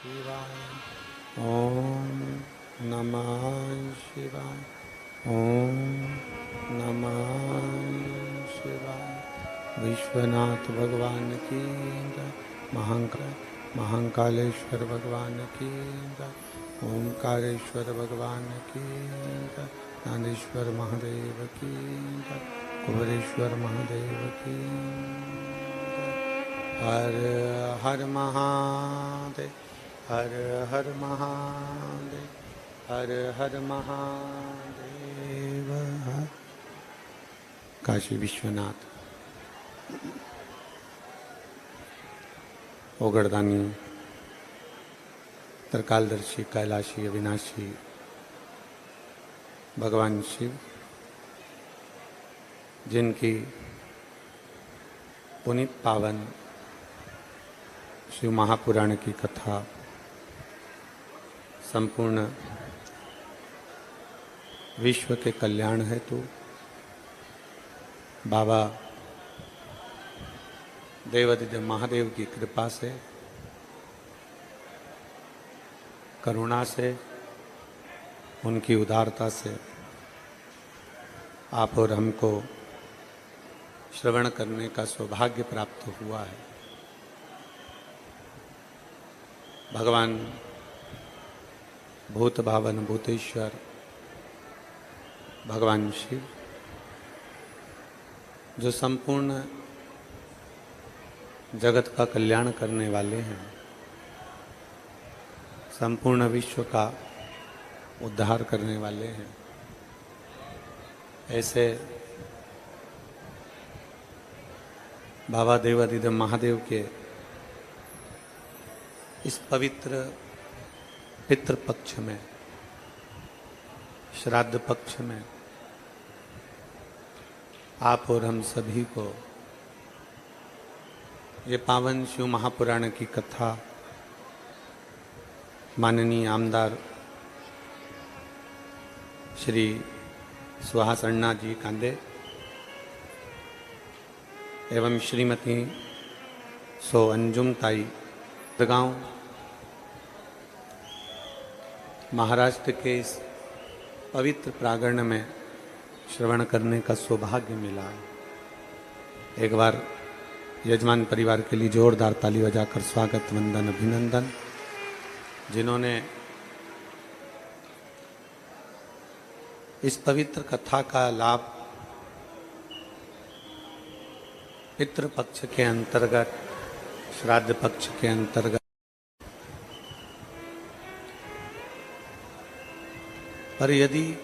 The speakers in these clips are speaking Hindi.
शिवाय। ओम नमः शिवाय। ओम नमः शिवाय। विश्वनाथ भगवान की जय। महाकालेश्वर भगवान की जय। ओंकारेश्वर भगवान की जय। नादेश्वर महादेव की जय। कुबेरेश्वर महादेव की जय। हर हर महादेव। हर हर महादेव। हर हर महादेव। हर काशी विश्वनाथ ओगड़दानी त्रिकालदर्शी कैलाशी अविनाशी भगवान शिव, जिनकी पुनीत पावन शिव महापुराण की कथा संपूर्ण विश्व के कल्याण हेतु बाबा देवादिदेव महादेव की कृपा से, करुणा से, उनकी उदारता से आप और हमको श्रवण करने का सौभाग्य प्राप्त हुआ है। भगवान भूत भावन भूतेश्वर भगवान शिव, जो संपूर्ण जगत का कल्याण करने वाले हैं, संपूर्ण विश्व का उद्धार करने वाले हैं, ऐसे बाबा देवादिदेव महादेव के इस पवित्र पितृपक्ष में, श्राद्ध पक्ष में आप और हम सभी को ये पावन शिव महापुराण की कथा माननीय आमदार श्री सुहास अन्ना जी कांदे एवं श्रीमती सो अंजुम ताई गांव महाराष्ट्र के इस पवित्र प्रांगण में श्रवण करने का सौभाग्य मिला। एक बार यजमान परिवार के लिए जोरदार ताली बजाकर स्वागत, वंदन, अभिनंदन। जिन्होंने इस पवित्र कथा का लाभ पितृ पक्ष के अंतर्गत, श्राद्ध पक्ष के अंतर्गत, पर यदि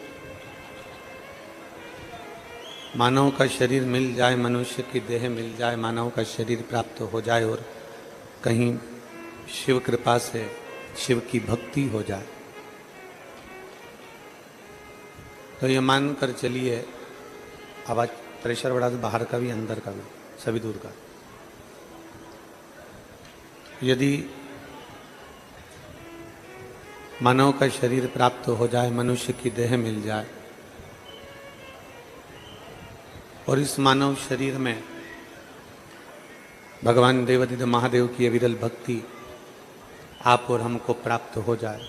मानव का शरीर मिल जाए, मनुष्य की देह मिल जाए, मानव का शरीर प्राप्त हो जाए और कहीं शिव कृपा से शिव की भक्ति हो जाए, तो ये मान कर चलिए, आवाज प्रेशर बढ़ा दो, बाहर का भी अंदर का भी, सभी दूर का। यदि मानव का शरीर प्राप्त हो जाए, मनुष्य की देह मिल जाए और इस मानव शरीर में भगवान देवादिदेव महादेव की अविरल भक्ति आप और हमको प्राप्त हो जाए,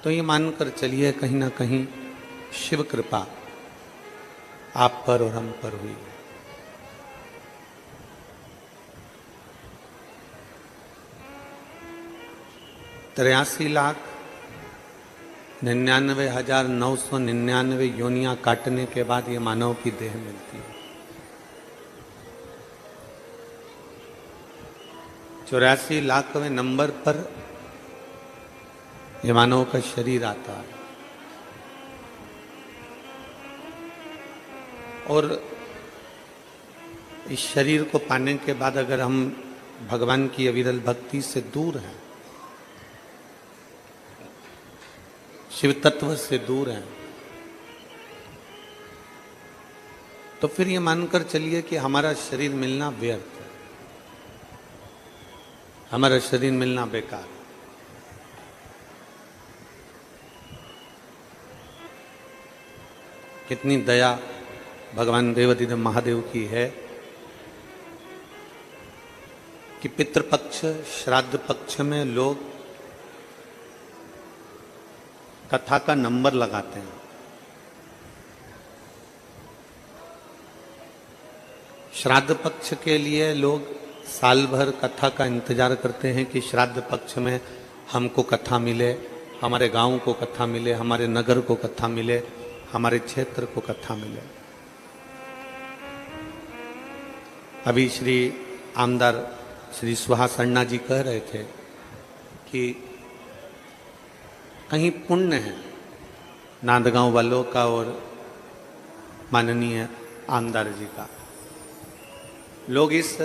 तो ये मानकर चलिए कहीं ना कहीं शिव कृपा आप पर और हम पर हुई। 83,99,999 योनियां काटने के बाद ये मानव की देह मिलती है। 84,00,000वें नंबर पर ये मानव का शरीर आता है और इस शरीर को पाने के बाद अगर हम भगवान की अविरल भक्ति से दूर हैं, शिव तत्व से दूर हैं, तो फिर ये मानकर चलिए कि हमारा शरीर मिलना व्यर्थ है, हमारा शरीर मिलना बेकार है। कितनी दया भगवान देवादिदेव महादेव की है कि पितृपक्ष श्राद्ध पक्ष में लोग कथा का नंबर लगाते हैं। श्राद्ध पक्ष के लिए लोग साल भर कथा का इंतजार करते हैं कि श्राद्ध पक्ष में हमको कथा मिले, हमारे गांव को कथा मिले, हमारे नगर को कथा मिले, हमारे क्षेत्र को कथा मिले। अभी श्री आमदार श्री सुहास अन्ना जी कह रहे थे कि कहीं पुण्य है नांदगांव वालों का और माननीय आमदार जी का। लोग इस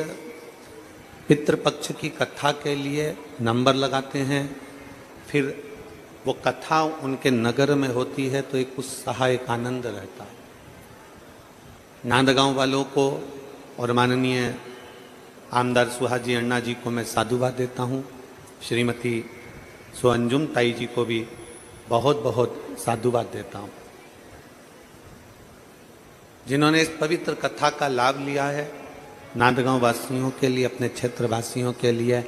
पितृपक्ष की कथा के लिए नंबर लगाते हैं, फिर वो कथा उनके नगर में होती है तो एक उत्साह, एक आनंद रहता है। नांदगांव वालों को और माननीय आमदार सुहास जी अन्ना जी को मैं साधुवाद देता हूँ। श्रीमती सुअंजुम ताई जी को भी बहुत बहुत साधुवाद देता हूँ, जिन्होंने इस पवित्र कथा का लाभ लिया है। नांदगांव वासियों के लिए, अपने क्षेत्र वासियों के लिए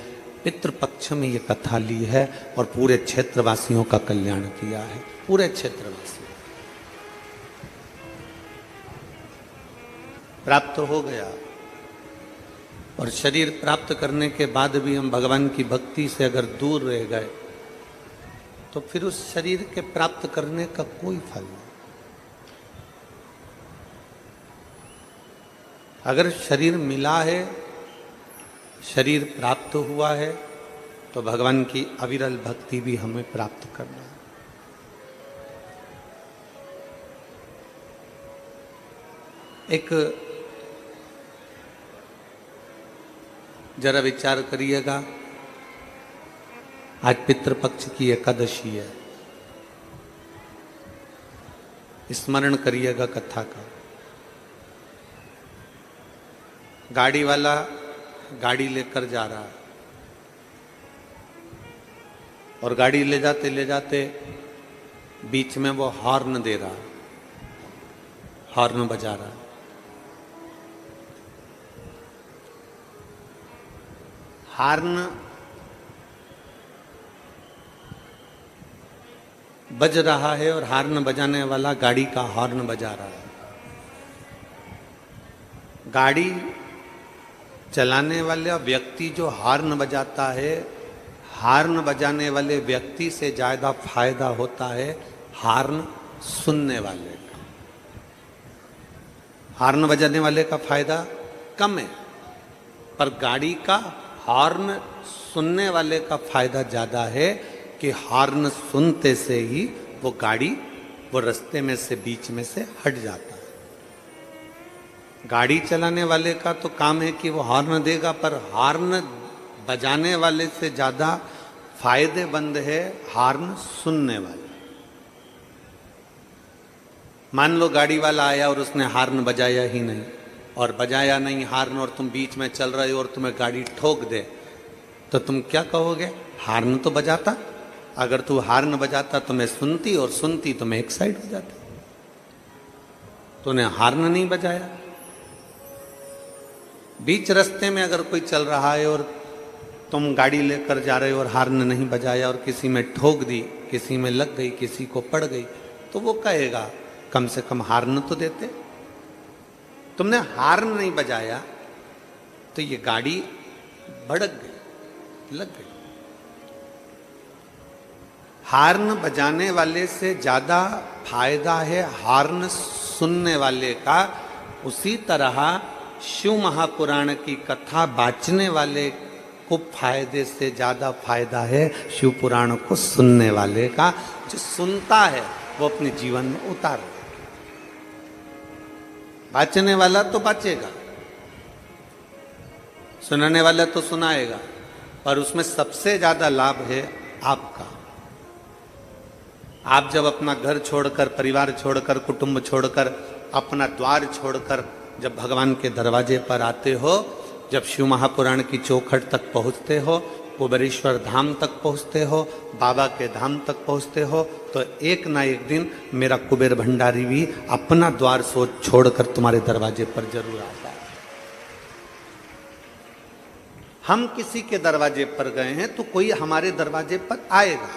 पितृपक्ष में ये कथा ली है और पूरे क्षेत्रवासियों का कल्याण किया है। पूरे क्षेत्रवासी प्राप्त हो गया, और शरीर प्राप्त करने के बाद भी हम भगवान की भक्ति से अगर दूर रह गए तो फिर उस शरीर के प्राप्त करने का कोई फल नहीं। अगर शरीर मिला है, शरीर प्राप्त हुआ है, तो भगवान की अविरल भक्ति भी हमें प्राप्त करना है। एक जरा विचार करिएगा, आज पितृपक्ष की एकादशी है, स्मरण करिएगा कथा का। गाड़ी वाला गाड़ी लेकर जा रहा है और गाड़ी ले जाते बीच में वो हॉर्न दे रहा है, हॉर्न बजा रहा है। हॉर्न बज रहा है और हॉर्न बजाने वाला गाड़ी का हॉर्न बजा रहा है। गाड़ी चलाने वाला व्यक्ति जो हॉर्न बजाता है, हॉर्न बजाने वाले व्यक्ति से ज्यादा फायदा होता है हॉर्न सुनने वाले का। हॉर्न बजाने वाले का फायदा कम है, पर गाड़ी का हॉर्न सुनने वाले का फायदा ज्यादा है कि हॉर्न सुनते से ही वो गाड़ी वो रास्ते में से, बीच में से हट जाता है। गाड़ी चलाने वाले का तो काम है कि वो हॉर्न देगा, पर हॉर्न बजाने वाले से ज्यादा फायदेमंद है हॉर्न सुनने वाले। मान लो गाड़ी वाला आया और उसने हॉर्न बजाया ही नहीं, और बजाया नहीं हॉर्न, और तुम बीच में चल रहे हो और तुम्हें गाड़ी ठोक दे, तो तुम क्या कहोगे? हॉर्न तो बजाता, अगर तू हॉर्न बजाता तो मैं सुनती, और सुनती तो मैं एक साइड हो जाती। तूने हॉर्न नहीं बजाया। बीच रास्ते में अगर कोई चल रहा है और तुम गाड़ी लेकर जा रहे हो और हॉर्न नहीं बजाया और किसी में ठोक दी, किसी में लग गई, किसी को पड़ गई, तो वो कहेगा कम से कम हॉर्न तो देते। तुमने हॉर्न नहीं बजाया तो ये गाड़ी भड़क गई, लग गई। हॉर्न बजाने वाले से ज्यादा फायदा है हॉर्न सुनने वाले का। उसी तरह शिव महापुराण की कथा बांचने वाले को फायदे से ज्यादा फायदा है शिव पुराण को सुनने वाले का। जो सुनता है वो अपने जीवन में उतार, बांचने वाला तो बांचेगा, सुनाने वाला तो सुनाएगा, पर उसमें सबसे ज्यादा लाभ है आपका। आप जब अपना घर छोड़कर, परिवार छोड़कर, कुटुंब छोड़कर, अपना द्वार छोड़कर जब भगवान के दरवाजे पर आते हो, जब शिव महापुराण की चौखट तक पहुंचते हो, कुबेरेश्वर धाम तक पहुंचते हो, बाबा के धाम तक पहुंचते हो, तो एक ना एक दिन मेरा कुबेर भंडारी भी अपना द्वार छोड़कर तुम्हारे दरवाजे पर जरूर आता है। हम किसी के दरवाजे पर गए हैं तो कोई हमारे दरवाजे पर आएगा।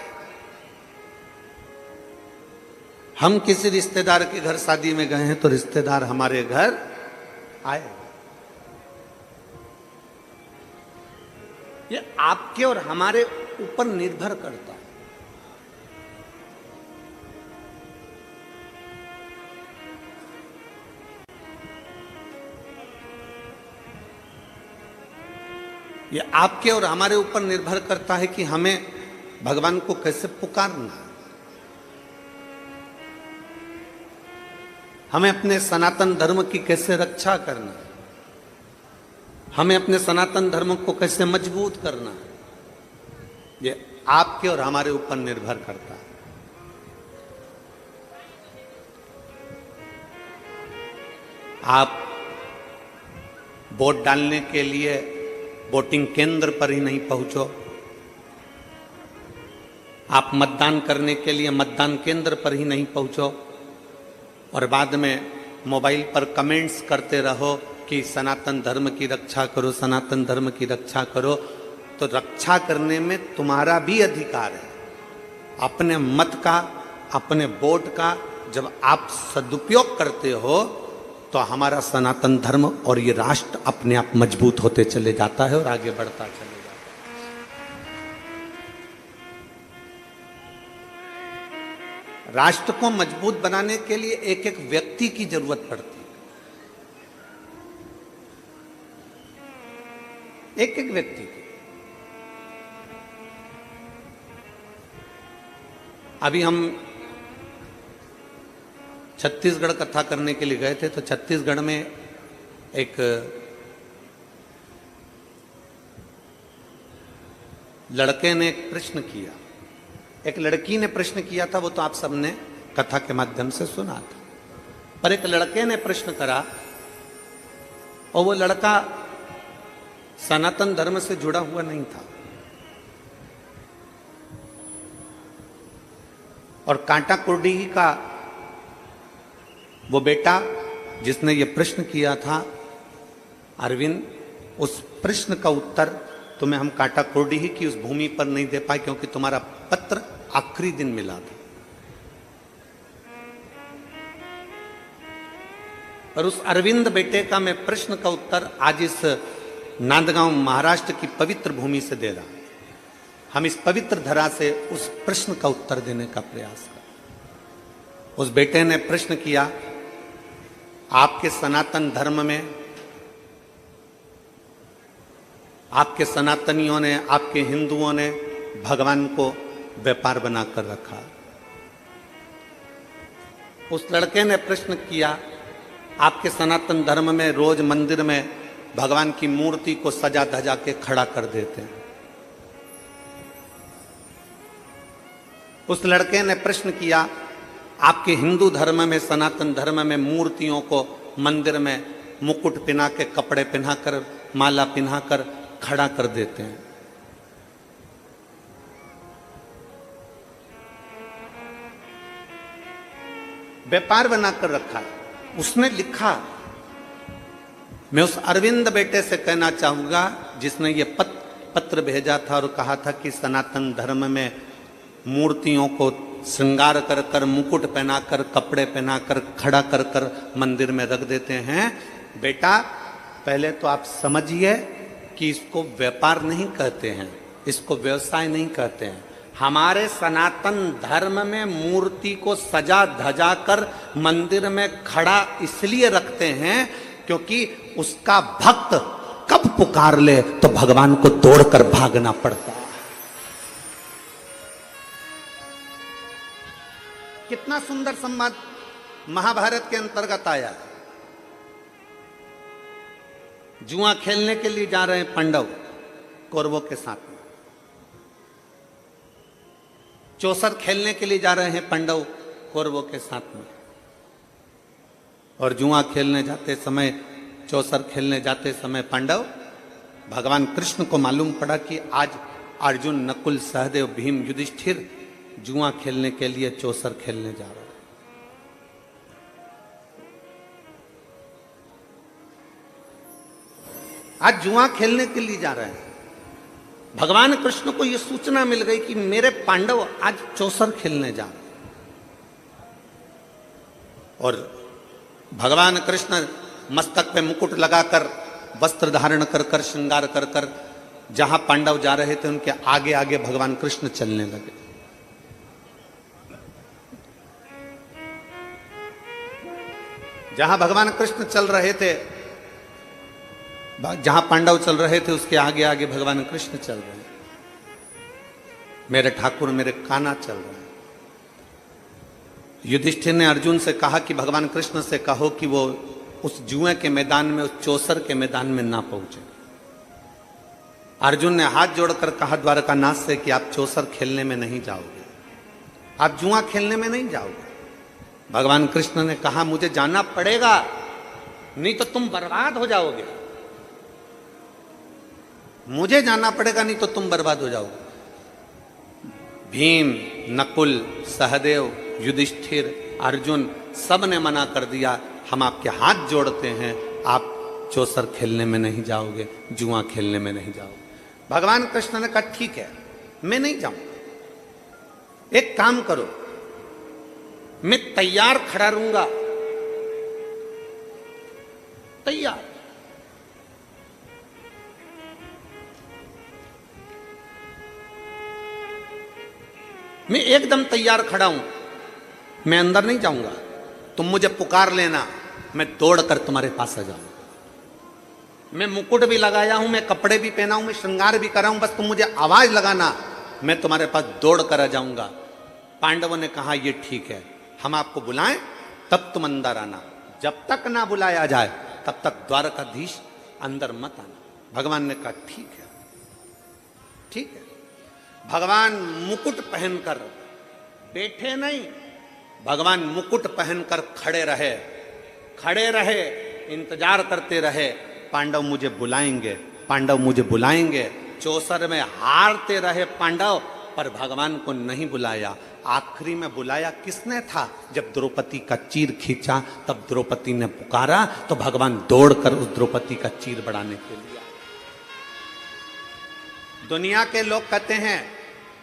हम किसी रिश्तेदार के घर शादी में गए हैं तो रिश्तेदार हमारे घर आएगा। ये आपके और हमारे ऊपर निर्भर करता है। ये आपके और हमारे ऊपर निर्भर करता है कि हमें भगवान को कैसे पुकारना है, हमें अपने सनातन धर्म की कैसे रक्षा करना है, हमें अपने सनातन धर्म को कैसे मजबूत करना है। ये आपके और हमारे ऊपर निर्भर करता है। आप वोट डालने के लिए वोटिंग केंद्र पर ही नहीं पहुंचो, आप मतदान करने के लिए मतदान केंद्र पर ही नहीं पहुंचो और बाद में मोबाइल पर कमेंट्स करते रहो कि सनातन धर्म की रक्षा करो, सनातन धर्म की रक्षा करो। तो रक्षा करने में तुम्हारा भी अधिकार है। अपने मत का, अपने वोट का जब आप सदुपयोग करते हो तो हमारा सनातन धर्म और ये राष्ट्र अपने आप मजबूत होते चले जाता है और आगे बढ़ता चले जाता है। राष्ट्र को मजबूत बनाने के लिए एक एक व्यक्ति की जरूरत पड़ती है, एक एक व्यक्ति की। अभी हम छत्तीसगढ़ कथा करने के लिए गए थे तो छत्तीसगढ़ में एक लड़के ने एक प्रश्न किया, एक लड़की ने प्रश्न किया था, वो तो आप सबने कथा के माध्यम से सुना था। पर एक लड़के ने प्रश्न करा और वो लड़का सनातन धर्म से जुड़ा हुआ नहीं था और कांटा कुर्डी का वो बेटा जिसने ये प्रश्न किया था, अरविंद, उस प्रश्न का उत्तर तुम्हें हम कांटा कुर्डी ही की उस भूमि पर नहीं दे पाए क्योंकि तुम्हारा पत्र आखिरी दिन मिला था। और उस अरविंद बेटे का मैं प्रश्न का उत्तर आज इस नांदगांव महाराष्ट्र की पवित्र भूमि से दे रहा हूं। हम इस पवित्र धरा से उस प्रश्न का उत्तर देने का प्रयास करें। उस बेटे ने प्रश्न किया, आपके सनातन धर्म में, आपके सनातनियों ने, आपके हिंदुओं ने भगवान को व्यापार बनाकर रखा। उस लड़के ने प्रश्न किया, आपके सनातन धर्म में रोज मंदिर में भगवान की मूर्ति को सजा धजा के खड़ा कर देते हैं। उस लड़के ने प्रश्न किया, आपके हिंदू धर्म में, सनातन धर्म में मूर्तियों को मंदिर में मुकुट पहना के, कपड़े पहनाकर, माला पहनाकर खड़ा कर देते हैं। व्यापार बनाकर रखा है। उसने लिखा, मैं उस अरविंद बेटे से कहना चाहूंगा जिसने ये पत्र भेजा था और कहा था कि सनातन धर्म में मूर्तियों को श्रृंगार कर कर, मुकुट पहनाकर, कपड़े पहनाकर, खड़ा कर कर मंदिर में रख देते हैं। बेटा, पहले तो आप समझिए कि इसको व्यापार नहीं कहते हैं, इसको व्यवसाय नहीं कहते हैं। हमारे सनातन धर्म में मूर्ति को सजा धजा कर मंदिर में खड़ा इसलिए रखते हैं क्योंकि उसका भक्त कब पुकार ले तो भगवान को दौड़कर भागना पड़ता है। कितना सुंदर संवाद महाभारत के अंतर्गत आया। जुआ खेलने के लिए जा रहे हैं पांडव कौरवों के साथ में, चौसर खेलने के लिए जा रहे हैं पांडव कौरवों के साथ में, और जुआ खेलने जाते समय, चौसर खेलने जाते समय पांडव, भगवान कृष्ण को मालूम पड़ा कि आज अर्जुन, नकुल, सहदेव, भीम, युधिष्ठिर जुआ खेलने के लिए चौसर खेलने जा रहा है। आज जुआ खेलने के लिए जा रहे हैं। भगवान कृष्ण को यह सूचना मिल गई कि मेरे पांडव आज चौसर खेलने जा रहे, और भगवान कृष्ण मस्तक पे मुकुट लगाकर, वस्त्र धारण कर कर, श्रृंगार कर कर जहां पांडव जा रहे थे उनके आगे आगे भगवान कृष्ण चलने लगे। जहां भगवान कृष्ण चल रहे थे, जहां पांडव चल रहे थे उसके आगे आगे भगवान कृष्ण चल रहे हैं। मेरे ठाकुर, मेरे कान्हा चल रहे हैं। युधिष्ठिर ने अर्जुन से कहा कि भगवान कृष्ण से कहो कि वो उस जुए के मैदान में, उस चौसर के मैदान में ना पहुंचे। अर्जुन ने हाथ जोड़कर कहा द्वारकानाथ से कि आप चौसर खेलने में नहीं जाओगे, आप जुआ खेलने में नहीं जाओगे। भगवान कृष्ण ने कहा मुझे जाना पड़ेगा, नहीं तो तुम बर्बाद हो जाओगे। मुझे जाना पड़ेगा, नहीं तो तुम बर्बाद हो जाओगे। भीम, नकुल, सहदेव, युधिष्ठिर, अर्जुन सब ने मना कर दिया, हम आपके हाथ जोड़ते हैं, आप चौसर खेलने में नहीं जाओगे, जुआ खेलने में नहीं जाओगे। भगवान कृष्ण ने कहा ठीक है, मैं नहीं जाऊंगा। एक काम करो, मैं तैयार खड़ा रहूंगा, तैयार। मैं एकदम तैयार खड़ा हूं, मैं अंदर नहीं जाऊंगा। तुम मुझे पुकार लेना, मैं दौड़कर तुम्हारे पास आ जाऊंगा। मैं मुकुट भी लगाया हूं, मैं कपड़े भी पहना हूं, मैं श्रृंगार भी करा हूं, बस तुम मुझे आवाज लगाना, मैं तुम्हारे पास दौड़ कर आ जाऊंगा। पांडवों ने कहा ये ठीक है, हम आपको बुलाएं तब तुम अंदर आना, जब तक ना बुलाया जाए तब तक द्वारकाधीश अंदर मत आना। भगवान ने कहा ठीक है, ठीक है। भगवान मुकुट पहनकर बैठे नहीं, भगवान मुकुट पहनकर खड़े रहे, खड़े रहे, इंतजार करते रहे, पांडव मुझे बुलाएंगे, पांडव मुझे बुलाएंगे। चौसर में हारते रहे पांडव, पर भगवान को नहीं बुलाया। आखिरी में बुलाया किसने था? जब द्रौपदी का चीर खींचा तब द्रौपदी ने पुकारा तो भगवान दौड़कर उस द्रौपदी का चीर बढ़ाने के लिए। दुनिया के लोग कहते हैं,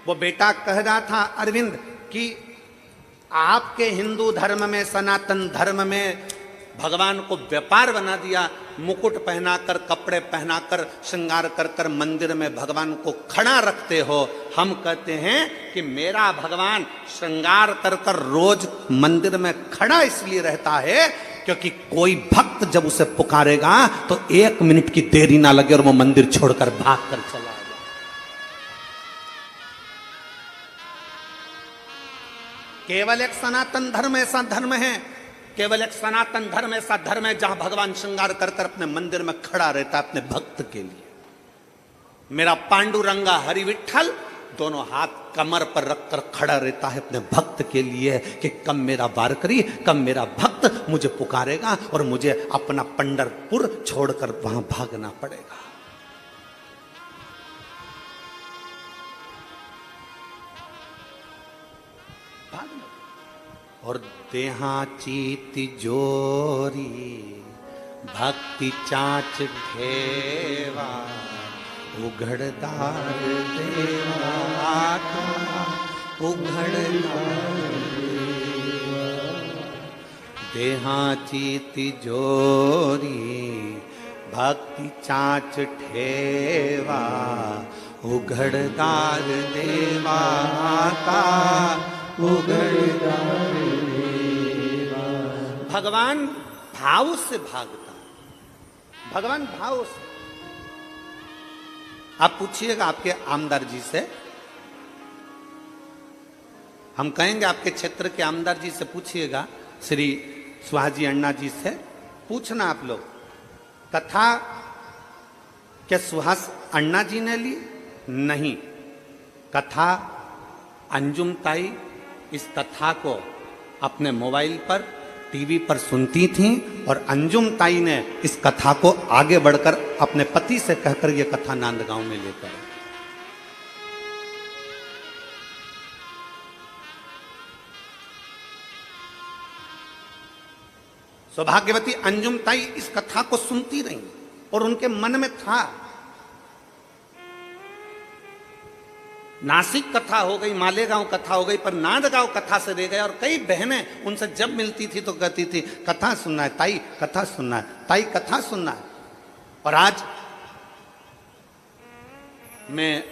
वो बेटा कह रहा था अरविंद कि आपके हिंदू धर्म में, सनातन धर्म में भगवान को व्यापार बना दिया, मुकुट पहनाकर, कपड़े पहनाकर, श्रृंगार कर कर मंदिर में भगवान को खड़ा रखते हो। हम कहते हैं कि मेरा भगवान श्रृंगार कर कर रोज मंदिर में खड़ा इसलिए रहता है क्योंकि कोई भक्त जब उसे पुकारेगा तो 1 मिनट की देरी ना लगे और वो मंदिर छोड़कर भाग कर चला जाए। केवल एक सनातन धर्म ऐसा धर्म है, केवल एक सनातन धर्म ऐसा धर्म है जहां भगवान श्रृंगार कर कर अपने मंदिर में खड़ा रहता है अपने भक्त के लिए। मेरा पांडुरंगा हरि विठल दोनों हाथ कमर पर रखकर खड़ा रहता है अपने भक्त के लिए कि कब मेरा वारकरी, कब मेरा भक्त मुझे पुकारेगा और मुझे अपना पंढरपुर छोड़कर वहां भागना पड़ेगा। और देहाची तिजोरी भक्ति चाच ठेवा, उघड़दार देवा का उघड़दार देहाची तिजोरी भक्ति चाच ठेवा, उघड़दार देवा का उघड़दार। भगवान भाव से भागता है, भगवान भाव से। आप पूछिएगा आपके आमदार जी से, हम कहेंगे आपके क्षेत्र के आमदार जी से पूछिएगा, श्री सुहाजी अण्णा जी से पूछना आप लोग, कथा क्या सुहास अण्णा जी ने ली? नहीं, कथा अंजुम ताई इस कथा को अपने मोबाइल पर, टीवी पर सुनती थीं और अंजुम ताई ने इस कथा को आगे बढ़कर अपने पति से कहकर यह कथा नांदगांव में लेकर। सौभाग्यवती अंजुम ताई इस कथा को सुनती रही और उनके मन में था नासिक कथा हो गई, मालेगांव कथा हो गई, पर नांदगांव कथा से रह गए। और कई बहनें उनसे जब मिलती थी तो कहती थी कथा सुनना है ताई, कथा सुनना है ताई, कथा सुनना है। और आज मैं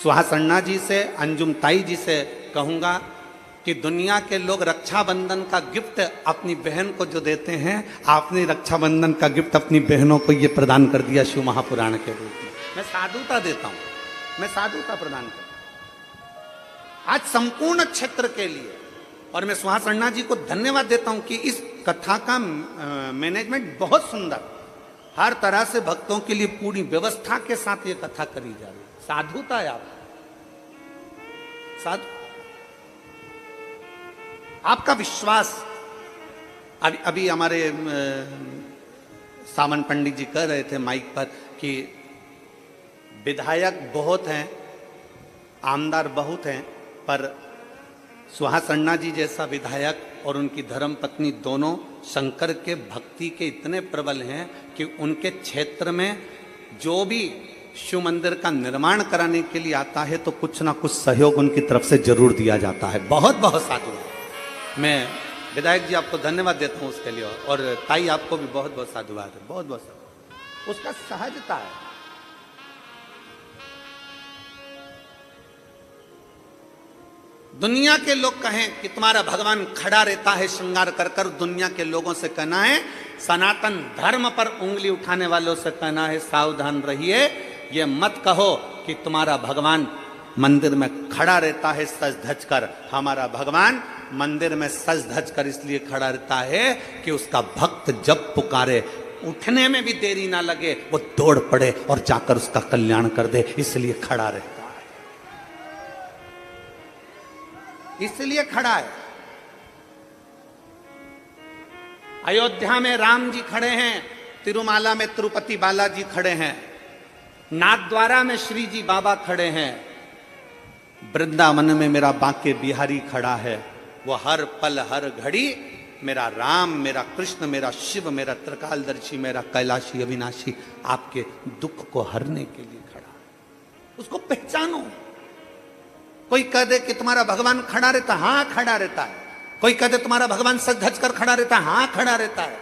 सुहास अन्ना जी से, अंजुम ताई जी से कहूंगा कि दुनिया के लोग रक्षाबंधन का गिफ्ट अपनी बहन को जो देते हैं, आपने रक्षाबंधन का गिफ्ट अपनी बहनों को ये प्रदान कर दिया शिव महापुराण के रूप में। मैं साधुता देता हूं, मैं साधुता प्रदान करता हूं आज संपूर्ण क्षेत्र के लिए। और मैं सुहास अन्ना जी को धन्यवाद देता हूं कि इस कथा का मैनेजमेंट बहुत सुंदर, हर तरह से भक्तों के लिए पूरी व्यवस्था के साथ ये कथा करी जा रही है। साधुता है आप, साधु आपका विश्वास। अभी हमारे सामन पंडित जी कह रहे थे माइक पर कि विधायक बहुत हैं, आमदार बहुत हैं, पर सुहास अन्ना जी जैसा विधायक और उनकी धर्म पत्नी दोनों शंकर के भक्ति के इतने प्रबल हैं कि उनके क्षेत्र में जो भी शिव मंदिर का निर्माण कराने के लिए आता है तो कुछ ना कुछ सहयोग उनकी तरफ से जरूर दिया जाता है। बहुत बहुत साधु है। मैं विधायक जी आपको धन्यवाद देता हूं उसके लिए, और ताई आपको भी बहुत बहुत साधुवाद है, बहुत बहुत साधुवाद। उसका सहजता है। दुनिया के लोग कहें कि तुम्हारा भगवान खड़ा रहता है श्रृंगार कर कर, दुनिया के लोगों से कहना है, सनातन धर्म पर उंगली उठाने वालों से कहना है सावधान रहिए। ये मत कहो कि तुम्हारा भगवान मंदिर में खड़ा रहता है सज धज कर। हमारा भगवान मंदिर में सज धज कर इसलिए खड़ा रहता है कि उसका भक्त जब पुकारे, उठने में भी देरी ना लगे, वो दौड़ पड़े और जाकर उसका कल्याण कर दे, इसलिए खड़ा रहता है, इसलिए खड़ा है। अयोध्या में राम जी खड़े हैं, तिरुमाला में तिरुपति बालाजी खड़े हैं, नाथद्वारा में श्री जी बाबा खड़े हैं, वृंदावन में मेरा बांके बिहारी खड़ा है। वो हर पल हर घड़ी मेरा राम, मेरा कृष्ण, मेरा शिव, मेरा त्रिकालदर्शी, मेरा कैलाशी अविनाशी आपके दुख को हरने के लिए खड़ा है। उसको पहचानो। कोई कह दे कि तुम्हारा भगवान खड़ा रहता, हाँ खड़ा रहता है। कोई कह दे तुम्हारा भगवान सज धज कर खड़ा रहता है, हाँ खड़ा रहता है।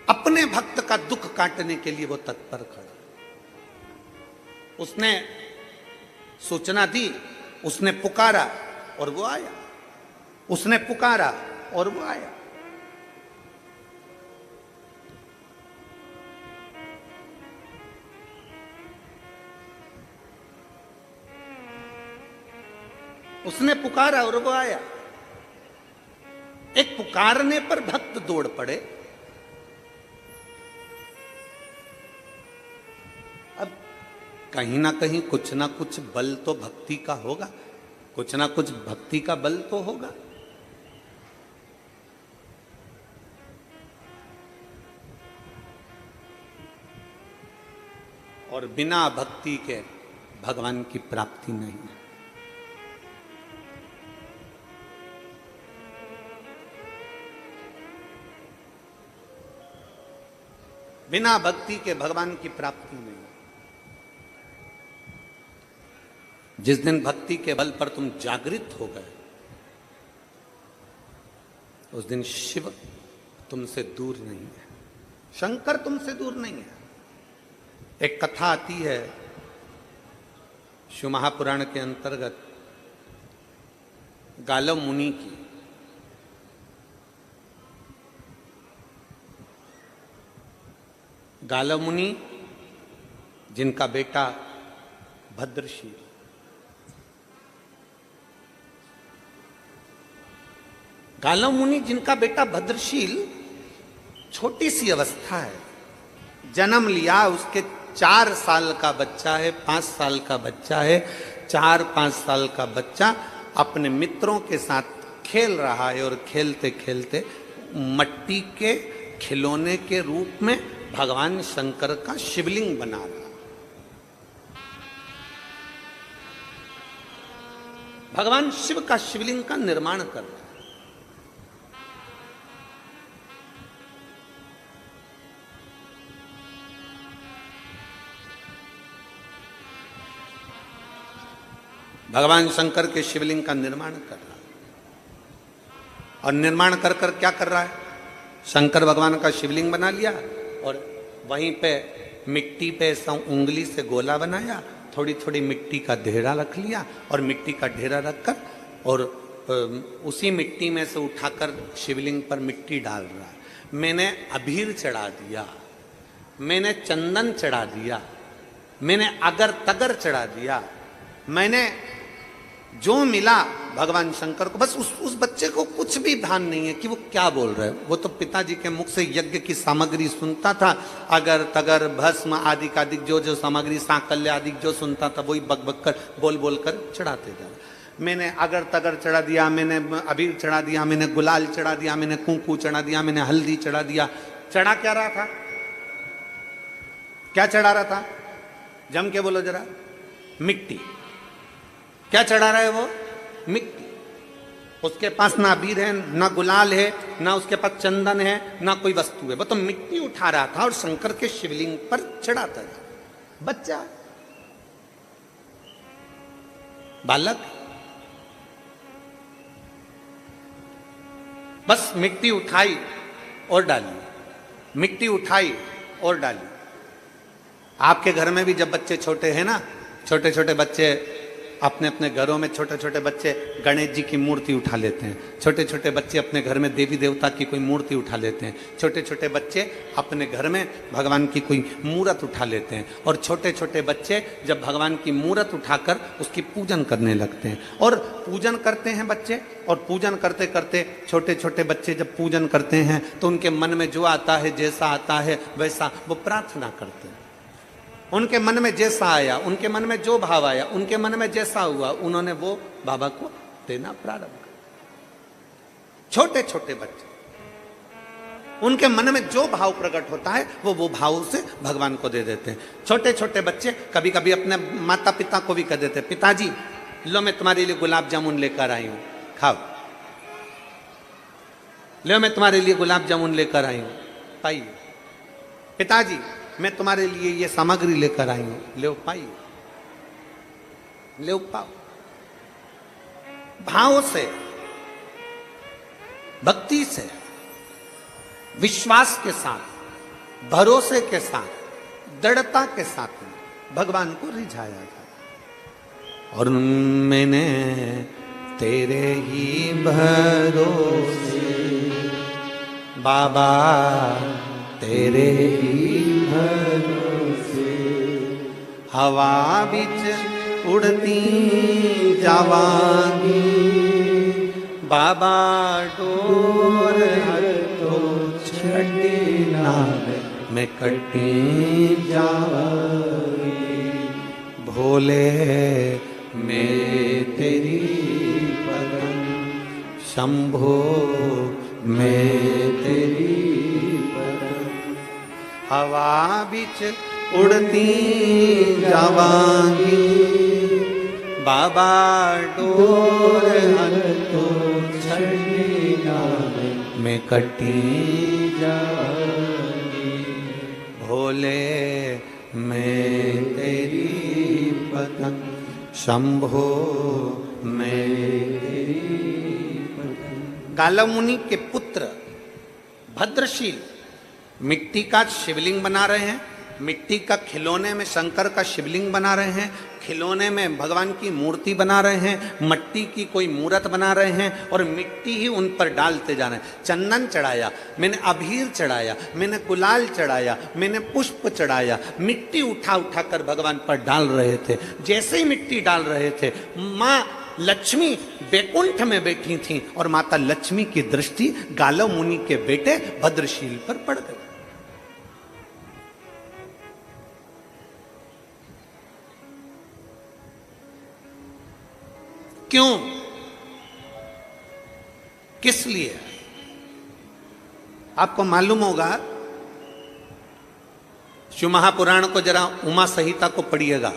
अपने भक्त का दुख काटने के लिए वो तत्पर खड़ा। उसने सूचना दी, उसने पुकारा और वो आया, उसने पुकारा और वो आया। उसने पुकारा और वो आया। एक पुकारने पर भक्त दौड़ पड़े। अब कहीं ना कहीं कुछ ना कुछ बल तो भक्ति का होगा, कुछ ना कुछ भक्ति का बल तो होगा। और बिना भक्ति के भगवान की प्राप्ति नहीं है। बिना भक्ति के भगवान की प्राप्ति नहीं। जिस दिन भक्ति के बल पर तुम जागृत हो गए, उस दिन शिव तुमसे दूर नहीं है, शंकर तुमसे दूर नहीं है। एक कथा आती है शिव महापुराण के अंतर्गत गालव मुनि की। गालव मुनि जिनका बेटा भद्रशील, गालव मुनि जिनका बेटा भद्रशील छोटी सी अवस्था है, जन्म लिया, उसके 4 साल का बच्चा है, 5 साल का बच्चा है। 4-5 साल का बच्चा अपने मित्रों के साथ खेल रहा है और खेलते खेलते मट्टी के खिलौने के रूप में भगवान शंकर का शिवलिंग बना रहा। भगवान शिव का शिवलिंग का निर्माण कर रहा। भगवान शंकर के शिवलिंग का निर्माण कर रहा है। और निर्माण कर कर क्या कर रहा है? शंकर भगवान का शिवलिंग बना लिया और वहीं पे मिट्टी पे उंगली से गोला बनाया, थोड़ी थोड़ी मिट्टी का ढेरा रख लिया और मिट्टी का ढेरा रखकर और उसी मिट्टी में से उठाकर शिवलिंग पर मिट्टी डाल रहा है। मैंने अबीर चढ़ा दिया, मैंने चंदन चढ़ा दिया, मैंने अगर तगर चढ़ा दिया, मैंने जो मिला भगवान शंकर को, बस उस बच्चे को कुछ भी ध्यान नहीं है कि वो क्या बोल रहा है। वो तो पिताजी के मुख से यज्ञ की सामग्री सुनता था, अगर तगर भस्म आदि का जो जो सामग्री सांकल्य आदि जो सुनता था वही बक बक कर बोल बोल कर चढ़ाते जा रहा। मैंने अगर तगर चढ़ा दिया, मैंने अबीर चढ़ा दिया, मैंने गुलाल चढ़ा दिया, मैंने कुंकू चढ़ा दिया, मैंने हल्दी चढ़ा दिया। चढ़ा क्या रहा था? क्या चढ़ा रहा था? जम के बोलो जरा। मिट्टी। क्या चढ़ा रहा है वो? मिट्टी। उसके पास ना अबीर है, ना गुलाल है, ना उसके पास चंदन है, ना कोई वस्तु है। वो तो मिट्टी उठा रहा था और शंकर के शिवलिंग पर चढ़ाता था। बच्चा, बालक, बस मिट्टी उठाई और डाली, मिट्टी उठाई और डाली। आपके घर में भी जब बच्चे छोटे हैं ना, छोटे छोटे बच्चे अपने अपने घरों में, छोटे छोटे बच्चे गणेश जी की मूर्ति उठा लेते हैं, छोटे छोटे बच्चे अपने घर में देवी देवता की कोई मूर्ति उठा लेते हैं, छोटे छोटे बच्चे अपने घर में भगवान की कोई मूर्त उठा लेते हैं। और छोटे छोटे बच्चे जब भगवान की मूर्त उठाकर उसकी पूजन करने लगते हैं और पूजन करते हैं बच्चे। और पूजन करते करते छोटे छोटे बच्चे जब पूजन करते हैं तो उनके मन में जो आता है, जैसा आता है वैसा वो प्रार्थना करते हैं। उनके मन में जैसा आया, उनके मन में जो भाव आया, उनके मन में जैसा हुआ, उन्होंने वो बाबा को देना प्रारंभ कर। छोटे छोटे बच्चे, उनके मन में जो भाव प्रकट होता है वो भाव से भगवान को दे देते हैं। छोटे छोटे बच्चे कभी कभी अपने माता पिता को भी कह देते हैं, पिताजी लो मैं तुम्हारे लिए गुलाब जामुन लेकर आई हूं, खाओ। लो मैं तुम्हारे लिए गुलाब जामुन लेकर आई हूं, पाइए। पिताजी मैं तुम्हारे लिए ये सामग्री लेकर आई हूं, ले पाइए, ले पाओ। भाव से, भक्ति से, विश्वास के साथ, भरोसे के साथ, दृढ़ता के साथ भगवान को रिझाया जाता। और मैंने तेरे ही भरोसे बाबा, तेरे ही भरोसे हवा बिच उड़ती जावांगी, बाबा डोर तो छड़ी नावे मैं कटी जावांगी, भोले मैं तेरी पदम, शंभो मैं तेरी हवा बिच उड़ती जावांगी, बाबा डोर तो छड़ी नावे मैं कटी जावांगी, भोले मैं तेरी पतंग, शंभो मैं तेरी पतंग। गालव मुनि के पुत्र भद्रशील मिट्टी का शिवलिंग बना रहे हैं, मिट्टी का खिलौने में शंकर का शिवलिंग बना रहे हैं, खिलौने में भगवान की मूर्ति बना रहे हैं, मट्टी की कोई मूर्त बना रहे हैं और मिट्टी ही उन पर डालते जा रहे हैं। चंदन चढ़ाया, मैंने अबीर चढ़ाया, मैंने गुलाल चढ़ाया, मैंने पुष्प चढ़ाया, मिट्टी उठा उठा कर भगवान पर डाल रहे थे। जैसे ही मिट्टी डाल रहे थे, माँ लक्ष्मी बैकुंठ में बैठी थी और माता लक्ष्मी की दृष्टि गालव मुनि के बेटे भद्रशील पर पड़ गई। क्यों? किस लिए? आपको मालूम होगा, शिव महापुराण को जरा उमा संहिता को पढ़िएगा,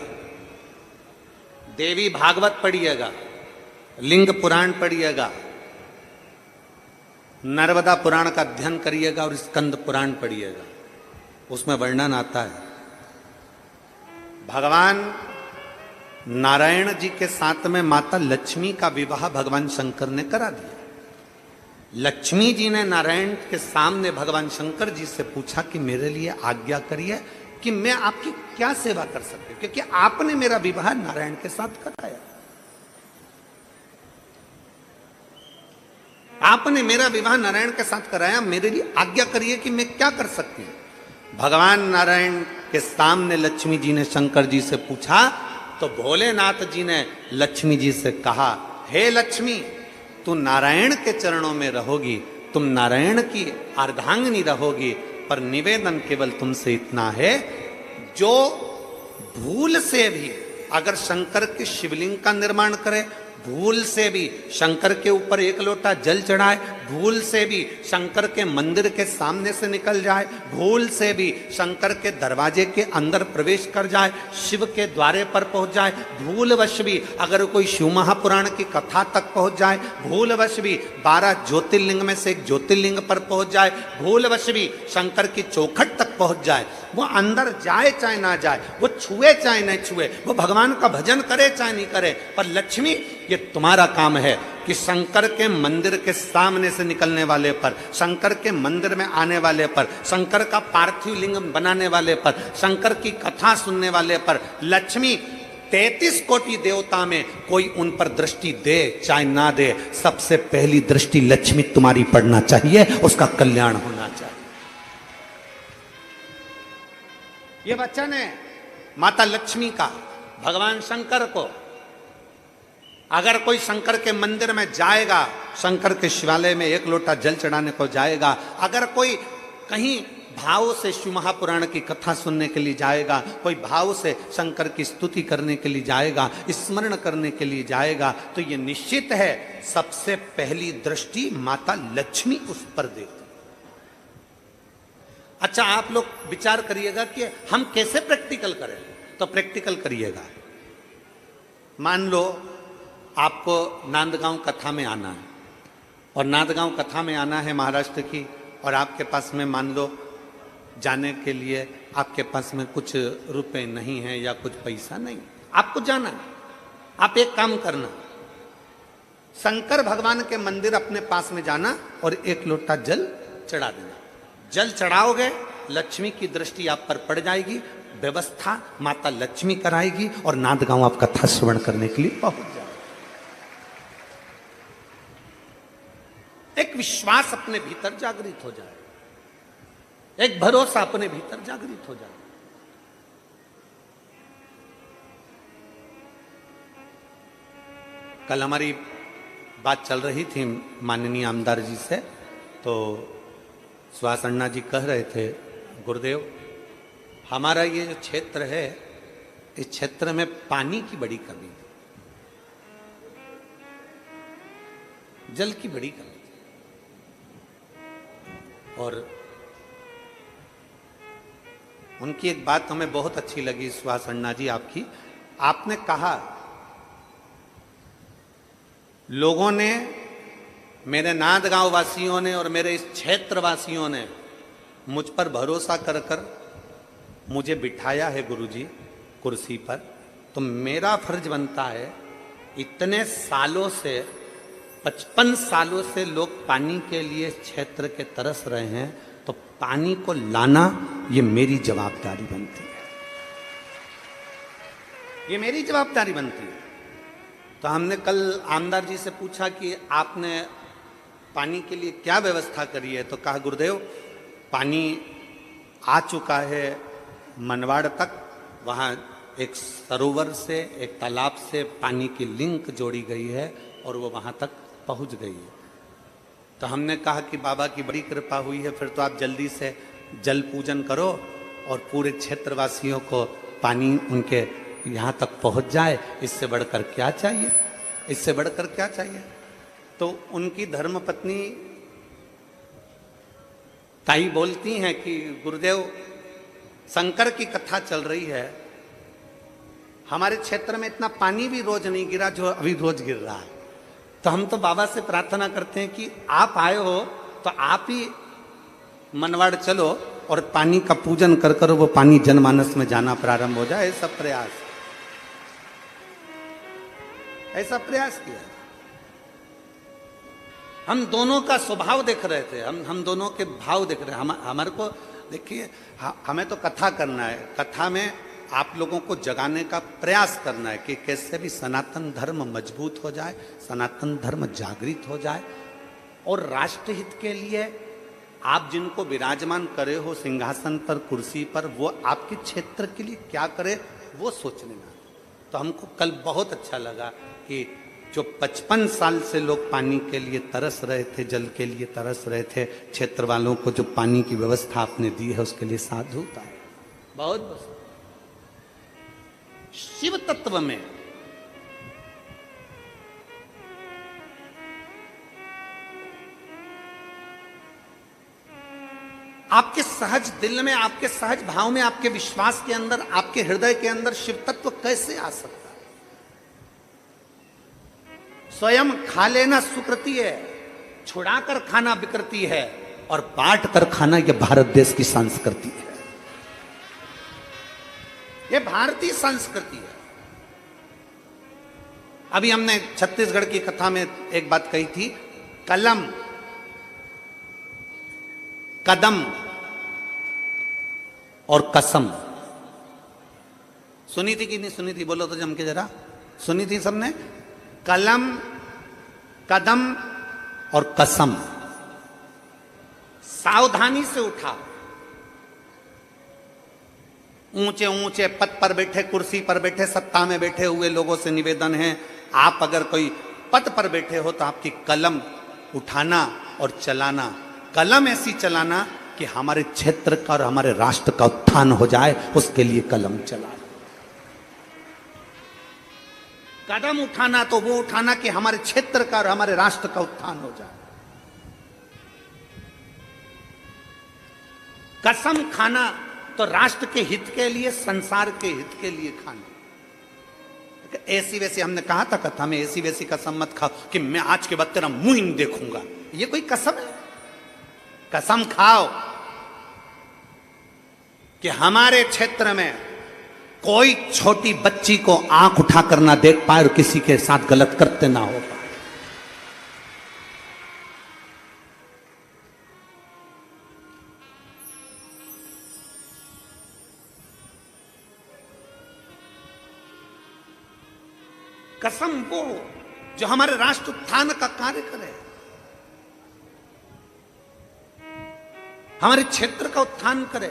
देवी भागवत पढ़िएगा, लिंग पुराण पढ़िएगा, नर्मदा पुराण का अध्ययन करिएगा और स्कंद पुराण पढ़िएगा। उसमें वर्णन आता है भगवान नारायण जी के साथ में माता लक्ष्मी का विवाह भगवान शंकर ने करा दिया। लक्ष्मी जी ने नारायण के सामने भगवान शंकर जी से पूछा कि मेरे लिए आज्ञा करिए कि मैं आपकी क्या सेवा कर सकती हूं, क्योंकि आपने मेरा विवाह नारायण के साथ कराया, आपने मेरा विवाह नारायण के साथ कराया, मेरे लिए आज्ञा करिए कि मैं क्या कर सकती हूं। भगवान नारायण के सामने लक्ष्मी जी ने शंकर जी से पूछा तो भोलेनाथ जी ने लक्ष्मी जी से कहा, हे लक्ष्मी, तू नारायण के चरणों में रहोगी, तुम नारायण की अर्धांगिनी रहोगी, पर निवेदन केवल तुमसे इतना है, जो भूल से भी अगर शंकर के शिवलिंग का निर्माण करे, भूल से भी शंकर के ऊपर एक लोटा जल चढ़ाए, भूल से भी शंकर के मंदिर के सामने से निकल जाए, भूल से भी शंकर के दरवाजे के अंदर प्रवेश कर जाए, शिव के द्वारे पर पहुंच जाए, भूलवश भी अगर कोई शिव महापुराण की कथा तक पहुंच जाए, भूलवश भी 12 ज्योतिर्लिंग में से एक ज्योतिर्लिंग पर पहुंच जाए, भूलवश भी शंकर की चौखट तक पहुंच जाए, वो अंदर जाए चाहे ना जाए, वो छुए चाहे नहीं छुए, वो भगवान का भजन करे चाहे नहीं करे, पर लक्ष्मी ये तुम्हारा काम है कि शंकर के मंदिर के सामने से निकलने वाले पर, शंकर के मंदिर में आने वाले पर, शंकर का पार्थिव लिंग बनाने वाले पर, शंकर की कथा सुनने वाले पर, लक्ष्मी 33 कोटि देवता में कोई उन पर दृष्टि दे चाहे ना दे, सबसे पहली दृष्टि लक्ष्मी तुम्हारी पड़ना चाहिए, उसका कल्याण होना चाहिए। ये वचन है माता लक्ष्मी का भगवान शंकर को। अगर कोई शंकर के मंदिर में जाएगा, शंकर के शिवालय में एक लोटा जल चढ़ाने को जाएगा, अगर कोई कहीं भाव से शिव महापुराण की कथा सुनने के लिए जाएगा, कोई भाव से शंकर की स्तुति करने के लिए जाएगा, स्मरण करने के लिए जाएगा, तो ये निश्चित है सबसे पहली दृष्टि माता लक्ष्मी उस पर देती। अच्छा, आप लोग विचार करिएगा कि हम कैसे प्रैक्टिकल करें, तो प्रैक्टिकल करिएगा। मान लो आपको नांदगांव कथा में आना है, और नांदगांव कथा में आना है महाराष्ट्र की, और आपके पास में मान लो जाने के लिए आपके पास में कुछ रुपए नहीं है या कुछ पैसा नहीं, आपको जाना है। आप एक काम करना, शंकर भगवान के मंदिर अपने पास में जाना और एक लोटा जल चढ़ा देना। जल चढ़ाओगे, लक्ष्मी की दृष्टि आप पर पड़ जाएगी, व्यवस्था माता लक्ष्मी कराएगी, और नांदगांव आप कथा श्रवण करने के लिए पहुंच जाए। एक विश्वास अपने भीतर जागृत हो जाए, एक भरोसा अपने भीतर जागृत हो जाए। कल हमारी बात चल रही थी माननीय आमदार जी से, तो सुहास अन्ना जी कह रहे थे, गुरुदेव हमारा ये जो क्षेत्र है, इस क्षेत्र में पानी की बड़ी कमी है, जल की बड़ी कमी है। और उनकी एक बात हमें बहुत अच्छी लगी सुहास अन्ना जी आपकी, आपने कहा लोगों ने, मेरे नांदगांव वासियों ने और मेरे इस क्षेत्र वासियों ने मुझ पर भरोसा कर कर मुझे बिठाया है गुरुजी कुर्सी पर, तो मेरा फर्ज बनता है, इतने सालों से 55 सालों से लोग पानी के लिए क्षेत्र के तरस रहे हैं, तो पानी को लाना ये मेरी जवाबदारी बनती है, ये मेरी जवाबदारी बनती है। तो हमने कल आमदार जी से पूछा कि आपने पानी के लिए क्या व्यवस्था करी है, तो कहा गुरुदेव पानी आ चुका है मनवाड़ तक, वहाँ एक सरोवर से, एक तालाब से पानी की लिंक जोड़ी गई है और वो वहाँ तक पहुँच गई है। तो हमने कहा कि बाबा की बड़ी कृपा हुई है, फिर तो आप जल्दी से जल पूजन करो और पूरे क्षेत्रवासियों को पानी उनके यहाँ तक पहुँच जाए, इससे बढ़कर क्या चाहिए, इससे बढ़कर क्या चाहिए। तो उनकी धर्मपत्नी ताई बोलती हैं कि गुरुदेव शंकर की कथा चल रही है, हमारे क्षेत्र में इतना पानी भी रोज नहीं गिरा जो अभी रोज गिर रहा है, तो हम तो बाबा से प्रार्थना करते हैं कि आप आए हो तो आप ही मनवाड़ चलो और पानी का पूजन कर कर वो पानी जनमानस में जाना प्रारंभ हो जाए, सब प्रयास। ऐसा प्रयास किया। हम दोनों का स्वभाव देख रहे थे, हम दोनों के भाव देख रहे हैं। हमारे को देखिए, हमें तो कथा करना है, कथा में आप लोगों को जगाने का प्रयास करना है कि कैसे भी सनातन धर्म मजबूत हो जाए, सनातन धर्म जागृत हो जाए, और राष्ट्रहित के लिए आप जिनको विराजमान करे हो सिंहासन पर, कुर्सी पर, वो आपके क्षेत्र के लिए क्या करे वो सोचने में। तो हमको कल बहुत अच्छा लगा कि जो 55 साल से लोग पानी के लिए तरस रहे थे, जल के लिए तरस रहे थे, क्षेत्र वालों को जो पानी की व्यवस्था आपने दी है उसके लिए साधुता है। बहुत शिव तत्व में आपके सहज दिल में, आपके सहज भाव में, आपके विश्वास के अंदर, आपके हृदय के अंदर शिव तत्व कैसे आ सकता है? स्वयं खा लेना सुकृति है, छुड़ाकर खाना विकृति है, और बांट कर खाना यह भारत देश की संस्कृति है, यह भारतीय संस्कृति है। अभी हमने छत्तीसगढ़ की कथा में एक बात कही थी, कलम, कदम और कसम। सुनी थी कि नहीं सुनी थी? बोलो तो जम के जरा। सुनी थी सबने? कलम, कदम और कसम। सावधानी से उठा। ऊंचे ऊंचे पद पर बैठे, कुर्सी पर बैठे, सत्ता में बैठे हुए लोगों से निवेदन है, आप अगर कोई पद पर बैठे हो तो आपकी कलम उठाना और चलाना। कलम ऐसी चलाना कि हमारे क्षेत्र का और हमारे राष्ट्र का उत्थान हो जाए, उसके लिए कलम चलाना। कदम उठाना तो वो उठाना कि हमारे क्षेत्र का और हमारे राष्ट्र का उत्थान हो जाए। कसम खाना तो राष्ट्र के हित के लिए, संसार के हित के लिए खाना। ऐसी वैसी, हमने कहा था कथा में, ऐसी वैसी कसम मत खाओ कि मैं आज के बाद तेरा मुंह नहीं देखूंगा। ये कोई कसम है? कसम खाओ कि हमारे क्षेत्र में कोई छोटी बच्ची को आंख उठाकर ना देख पाए और किसी के साथ गलत करते ना हो पाए। कसम वो जो हमारे राष्ट्र उत्थान का कार्य करे, हमारे क्षेत्र का उत्थान करे।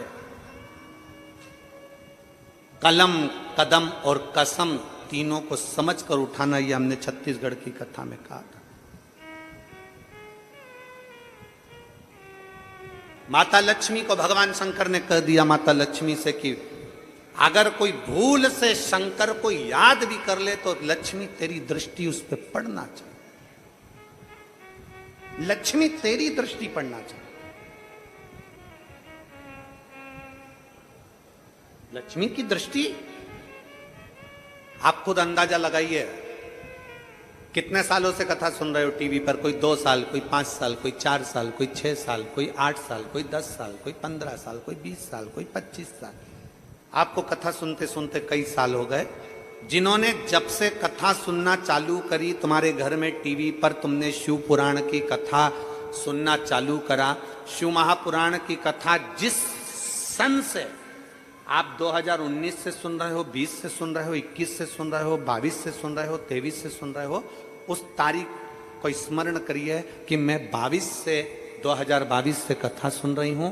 कलम, कदम और कसम तीनों को समझकर उठाना, यह हमने छत्तीसगढ़ की कथा में कहा था। माता लक्ष्मी को भगवान शंकर ने कह दिया माता लक्ष्मी से कि अगर कोई भूल से शंकर को याद भी कर ले तो लक्ष्मी तेरी दृष्टि उस पर पड़ना चाहिए, लक्ष्मी तेरी दृष्टि पड़ना चाहिए। लक्ष्मी की दृष्टि आप खुद अंदाजा लगाइए। कितने सालों से कथा सुन रहे हो टीवी पर? कोई 2 साल, कोई 5 साल, कोई 4 साल, कोई 6 साल, कोई 8 साल, कोई 10 साल, कोई 15 साल, कोई 20 साल, कोई 25 साल। आपको कथा सुनते सुनते कई साल हो गए। जिन्होंने जब से कथा सुनना चालू करी, तुम्हारे घर में टीवी पर तुमने शिव पुराण की कथा सुनना चालू करा, शिव महापुराण की कथा जिस सन से आप 2019 से सुन रहे हो, 20 से सुन रहे हो, 21 से सुन रहे हो, 22 से सुन रहे हो, 23 से सुन रहे हो, उस तारीख को स्मरण करिए कि मैं 2022 से कथा सुन रही हूं।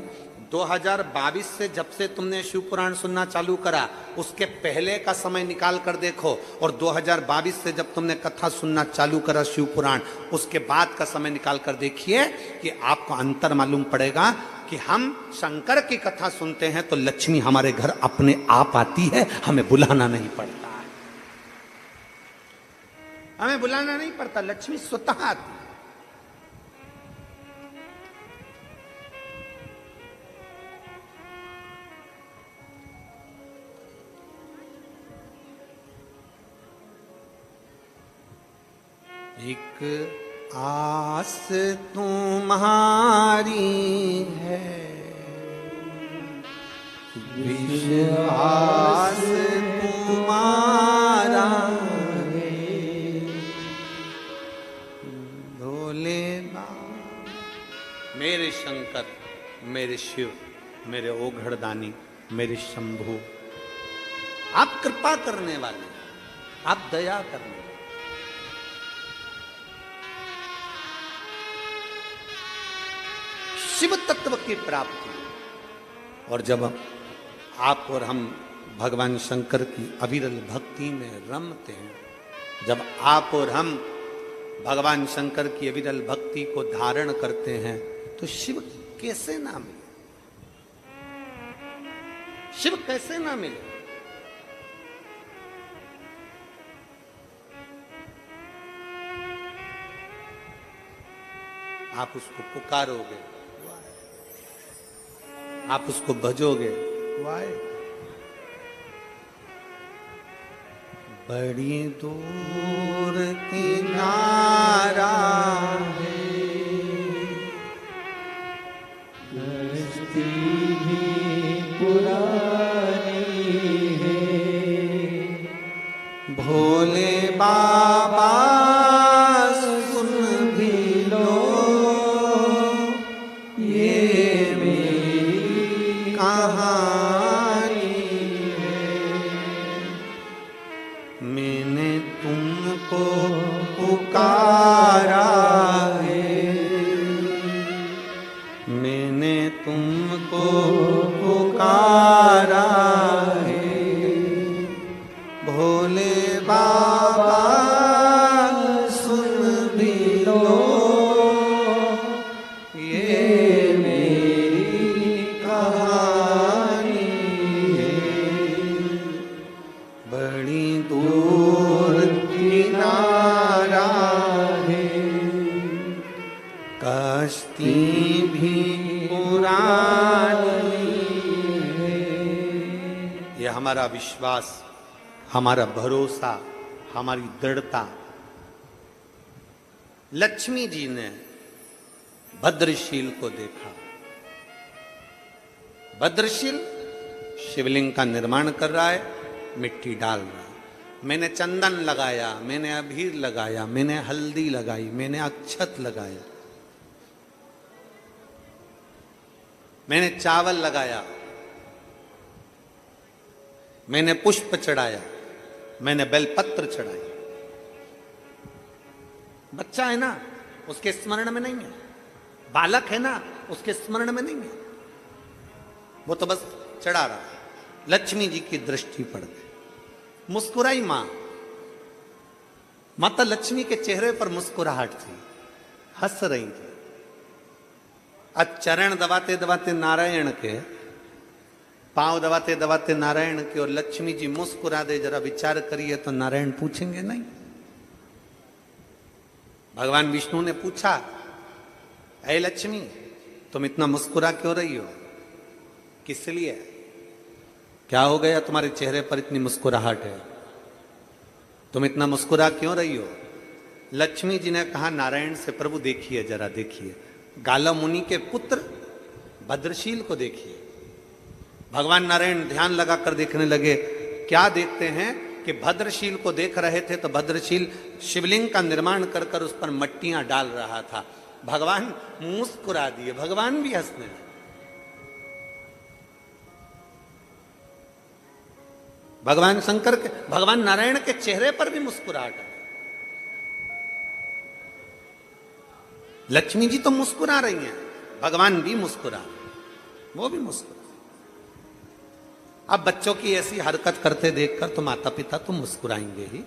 2022 से जब से तुमने शिव पुराण सुनना चालू करा, उसके पहले का समय निकाल कर देखो, और 2022 से जब तुमने कथा सुनना चालू करा शिव पुराण, उसके बाद का समय निकाल कर देखिए कि आपको अंतर मालूम पड़ेगा कि हम शंकर की कथा सुनते हैं तो लक्ष्मी हमारे घर अपने आप आती है, हमें बुलाना नहीं पड़ता है, हमें बुलाना नहीं पड़ता, लक्ष्मी स्वतः आती है। एक आस तुम्हारी है, विश्वास तुम्हारा है, शंकर, मेरे शिव, मेरे ओघड़दानी, मेरे शंभु, आप कृपा करने वाले, आप दया करने वाले। शिव तत्व की प्राप्ति, और जब आप और हम भगवान शंकर की अविरल भक्ति में रमते हैं, जब आप और हम भगवान शंकर की अविरल भक्ति को धारण करते हैं, तो शिव कैसे ना मिले, शिव कैसे ना मिले। आप उसको पुकारोगे, आप उसको भजोगे, वाह। बड़ी दूर किनारा है, कश्ती भी पुरानी है, भोले बाबा सुन भी लो, ये मेरी कहानी है। मैंने तुमको पुकारा है, मैंने तुमको पुकारा है, भोले बाबा सुन भी लो, ये मेरी कहानी है। बड़ी दूर किनारा है, कश्ती भी पुरानी है। ये हमारा विश्वास, हमारा भरोसा, हमारी दृढ़ता। लक्ष्मी जी ने भद्रशील को देखा। भद्रशील शिवलिंग का निर्माण कर रहा है, मिट्टी डाल रहा है। मैंने चंदन लगाया, मैंने अबीर लगाया, मैंने हल्दी लगाई, मैंने अक्षत लगाया, मैंने चावल लगाया, मैंने पुष्प चढ़ाया, मैंने बेलपत्र चढ़ाई। बच्चा है ना, उसके स्मरण में नहीं है। बालक है ना, उसके स्मरण में नहीं है। वो तो बस चढ़ा रहा है। लक्ष्मी जी की दृष्टि पड़ गई, मुस्कुराई मां। माता लक्ष्मी के चेहरे पर मुस्कुराहट थी, हंस रही थी। आज चरण दबाते दबाते नारायण के, पांव दबाते दबाते नारायण के, और लक्ष्मी जी मुस्कुरा दे, जरा विचार करिए तो नारायण पूछेंगे नहीं? भगवान विष्णु ने पूछा, ऐ लक्ष्मी, तुम इतना मुस्कुरा क्यों रही हो? किस लिए? क्या हो गया तुम्हारे चेहरे पर इतनी मुस्कुराहट है? तुम इतना मुस्कुरा क्यों रही हो? लक्ष्मी जी ने कहा नारायण से, प्रभु देखिए, जरा देखिए, गाला मुनि के पुत्र भद्रशील को देखिए। भगवान नारायण ध्यान लगाकर देखने लगे। क्या देखते हैं कि भद्रशील को देख रहे थे तो भद्रशील शिवलिंग का निर्माण कर कर उस पर मट्टियां डाल रहा था। भगवान मुस्कुरा दिए, भगवान भी हंसने लगे। भगवान शंकर के, भगवान नारायण के चेहरे पर भी मुस्कुराहट है। लक्ष्मी जी तो मुस्कुरा रही हैं, भगवान भी मुस्कुरा, वो भी मुस्कुरा। अब बच्चों की ऐसी हरकत करते देखकर तो माता पिता तो मुस्कुराएंगे ही।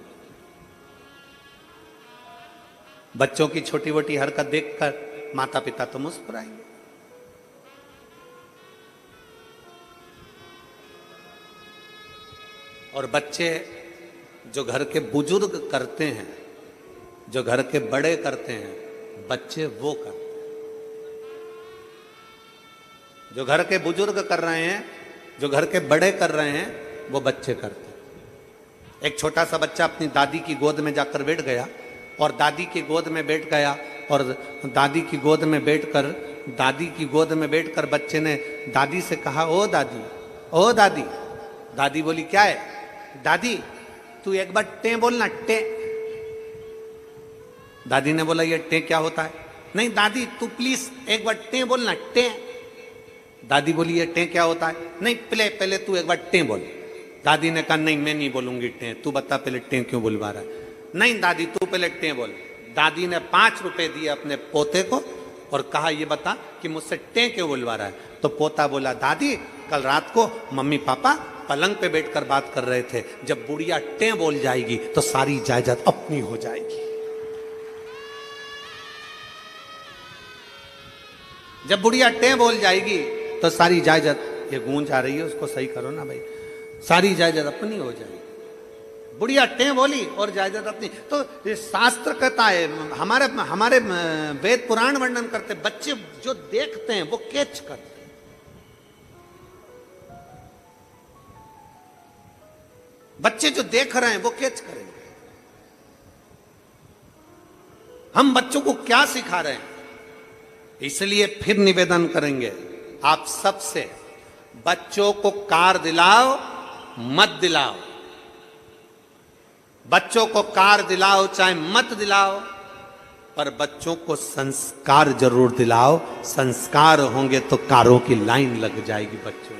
बच्चों की छोटी मोटी हरकत देखकर माता पिता तो मुस्कुराएंगे। और बच्चे जो घर के बुजुर्ग करते हैं, जो घर के बड़े करते हैं, बच्चे वो करते हैं। जो घर के बुजुर्ग कर रहे हैं, जो घर के बड़े कर रहे हैं, वो बच्चे करते हैं। एक छोटा सा बच्चा अपनी दादी की गोद में जाकर बैठ गया, और दादी की गोद में बैठ गया, और दादी की गोद में बैठकर, दादी की गोद में बैठकर बच्चे ने दादी से कहा, ओ दादी, ओ दादी। दादी बोली, क्या है? दादी तू एक बार टे बोलना, टे। दादी ने बोला, ये टे क्या होता है? नहीं दादी तू प्लीज एक बार टे बोलना, टे। दादी बोली ये टे क्या होता है? नहीं पहले पहले तू एक बार टे बोल। दादी ने कहा नहीं मैं नहीं बोलूंगी टे, तू बता पहले टे क्यों बुलवा रहा है? नहीं दादी तू पहले टे बोल। दादी ने 5 रुपए दिए अपने पोते को और कहा ये बता कि मुझसे टे क्यों बुलवा रहा है? तो पोता बोला दादी कल रात को मम्मी पापा पलंग पे बैठकर बात कर रहे थे, जब बुढ़िया टे बोल जाएगी तो सारी जायदाद अपनी हो जाएगी। जब बुढ़िया टे बोल जाएगी तो सारी जायदाद, ये गूंज आ रही है उसको सही करो ना भाई, सारी जायदाद अपनी हो जाएगी। बुढ़िया टे बोली और जायदाद अपनी। तो ये शास्त्र कहता है, हमारे हमारे वेद पुराण वर्णन करते, बच्चे जो देखते हैं वो कैच करते हैं। बच्चे जो देख रहे हैं वो कैच करेंगे। हम बच्चों को क्या सिखा रहे हैं? इसलिए फिर निवेदन करेंगे आप सबसे, बच्चों को कार दिलाओ मत दिलाओ, बच्चों को कार दिलाओ चाहे मत दिलाओ, पर बच्चों को संस्कार जरूर दिलाओ। संस्कार होंगे तो कारों की लाइन लग जाएगी बच्चों।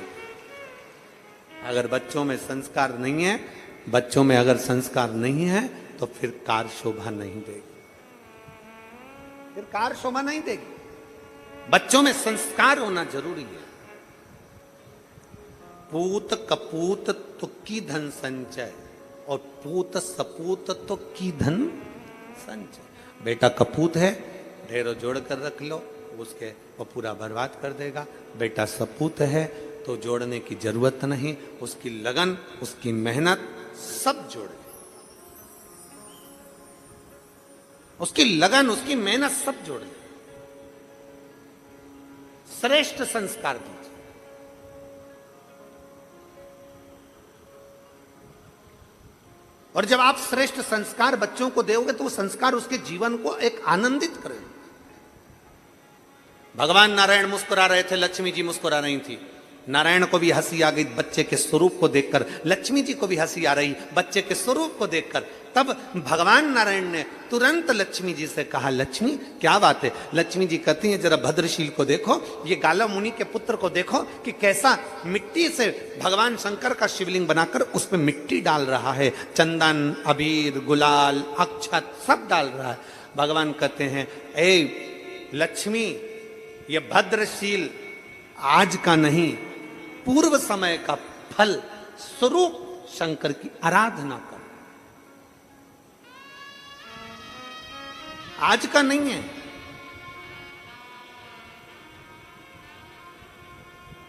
अगर बच्चों में संस्कार नहीं है, बच्चों में अगर संस्कार नहीं है तो फिर कार शोभा नहीं देगी, फिर कार शोभा नहीं देगी। बच्चों में संस्कार होना जरूरी है। पूत कपूत तो की धन संचय और पूत सपूत तो की धन संचय। बेटा कपूत है, ढेरों जोड़ कर रख लो, उसके वो पूरा बर्बाद कर देगा। बेटा सपूत है तो जोड़ने की जरूरत नहीं, उसकी लगन उसकी मेहनत सब जोड़े, उसकी लगन उसकी मेहनत सब जोड़े। श्रेष्ठ संस्कार दीजिए। और जब आप श्रेष्ठ संस्कार बच्चों को दोगे तो वो संस्कार उसके जीवन को एक आनंदित करेंगे। भगवान नारायण मुस्कुरा रहे थे, लक्ष्मी जी मुस्कुरा रही थी। नारायण को भी हंसी आ गई बच्चे के स्वरूप को देखकर, लक्ष्मी जी को भी हंसी आ रही बच्चे के स्वरूप को देखकर। तब भगवान नारायण ने तुरंत लक्ष्मी जी से कहा, लक्ष्मी क्या बात है? लक्ष्मी जी कहती हैं जरा भद्रशील को देखो, ये गाला मुनि के पुत्र को देखो कि कैसा मिट्टी से भगवान शंकर का शिवलिंग बनाकर उस पर मिट्टी डाल रहा है, चंदन अबीर गुलाल अक्षत सब डाल रहा है। भगवान कहते हैं ए लक्ष्मी, ये भद्रशील आज का नहीं पूर्व समय का फल स्वरूप शंकर की आराधना कर, आज का नहीं है।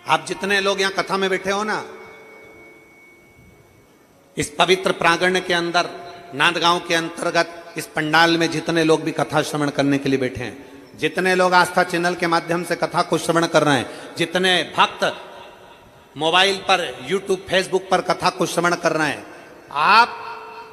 आप जितने लोग यहां कथा में बैठे हो ना, इस पवित्र प्रांगण के अंदर नांदगांव के अंतर्गत इस पंडाल में जितने लोग भी कथा श्रवण करने के लिए बैठे हैं, जितने लोग आस्था चैनल के माध्यम से कथा को श्रवण कर रहे हैं, जितने भक्त मोबाइल पर यूट्यूब फेसबुक पर कथा को श्रवण कर रहे हैं, आप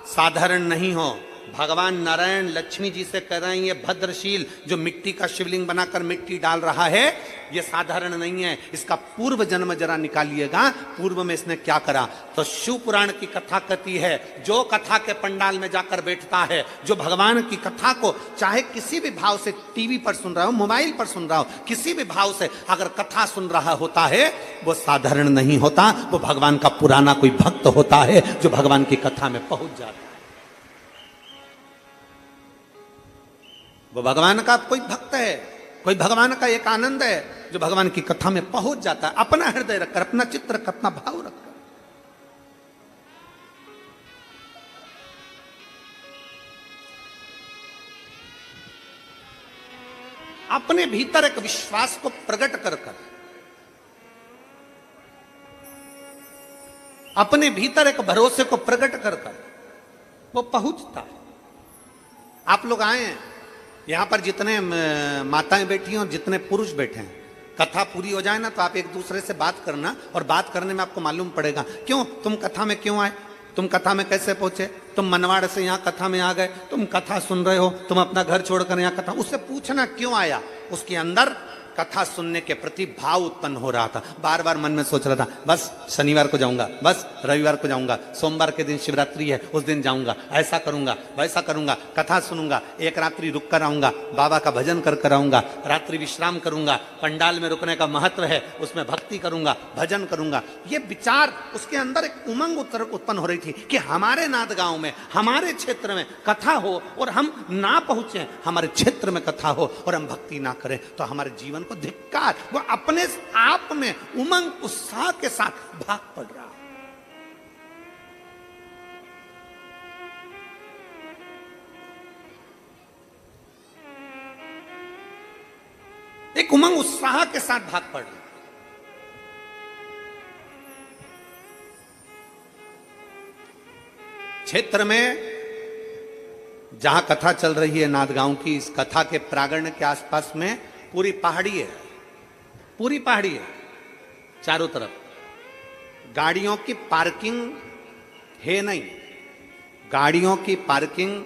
साधारण नहीं हो। भगवान नारायण लक्ष्मी जी से कह रहे हैं ये भद्रशील जो मिट्टी का शिवलिंग बनाकर मिट्टी डाल रहा है ये साधारण नहीं है, इसका पूर्व जन्म जरा निकालिएगा, पूर्व में इसने क्या करा। तो शिव पुराण की कथा कहती है, जो कथा के पंडाल में जाकर बैठता है, जो भगवान की कथा को चाहे किसी भी भाव से टीवी पर सुन रहा हो, मोबाइल पर सुन रहा हो, किसी भी भाव से अगर कथा सुन रहा होता है, वो साधारण नहीं होता, वो भगवान का पुराना कोई भक्त होता है जो भगवान की कथा में पहुंच जाता है। वो भगवान का कोई भक्त है, कोई भगवान का एक आनंद है जो भगवान की कथा में पहुंच जाता है, अपना हृदय रखकर, अपना चित्र रखकर, अपना भाव रखकर। अपने भीतर एक विश्वास को प्रकट कर कर, अपने भीतर एक भरोसे को प्रकट कर कर वो पहुंचता है। आप लोग आए हैं यहां पर, जितने माताएं बैठी हैं और जितने पुरुष बैठे हैं, कथा पूरी हो जाए ना तो आप एक दूसरे से बात करना, और बात करने में आपको मालूम पड़ेगा क्यों तुम कथा में क्यों आए, तुम कथा में कैसे पहुंचे, तुम मनवाड़ से यहां कथा में आ गए, तुम कथा सुन रहे हो, तुम अपना घर छोड़कर यहां कथा, उससे पूछना क्यों आया। उसके अंदर कथा सुनने के प्रति भाव उत्पन्न हो रहा था। बार बार मन में सोच रहा था, बस शनिवार को जाऊंगा, बस रविवार को जाऊंगा, सोमवार के दिन शिवरात्रि है उस दिन जाऊंगा, ऐसा करूंगा वैसा करूंगा, कथा सुनूंगा, एक रात्रि रुक कर आऊंगा, बाबा का भजन कर आऊंगा, रात्रि विश्राम करूंगा, पंडाल में रुकने का महत्व है उसमें भक्ति करूंगा, भजन करूंगा। ये विचार उसके अंदर एक उमंग उत्पन्न हो रही थी कि हमारे नाथ गांव में, हमारे क्षेत्र में कथा हो और हम ना पहुंचे, हमारे क्षेत्र में कथा हो और हम भक्ति ना करें तो हमारे जीवन को धिक्कार। वो अपने आप में उमंग उत्साह के साथ भाग पड़ रहा। एक उमंग उत्साह के साथ भाग पड़ रहा। क्षेत्र में जहां कथा चल रही है नादगांव की, इस कथा के प्रांगण के आसपास में पूरी पहाड़ी है, पूरी पहाड़ी है, चारों तरफ गाड़ियों की पार्किंग है नहीं। गाड़ियों की पार्किंग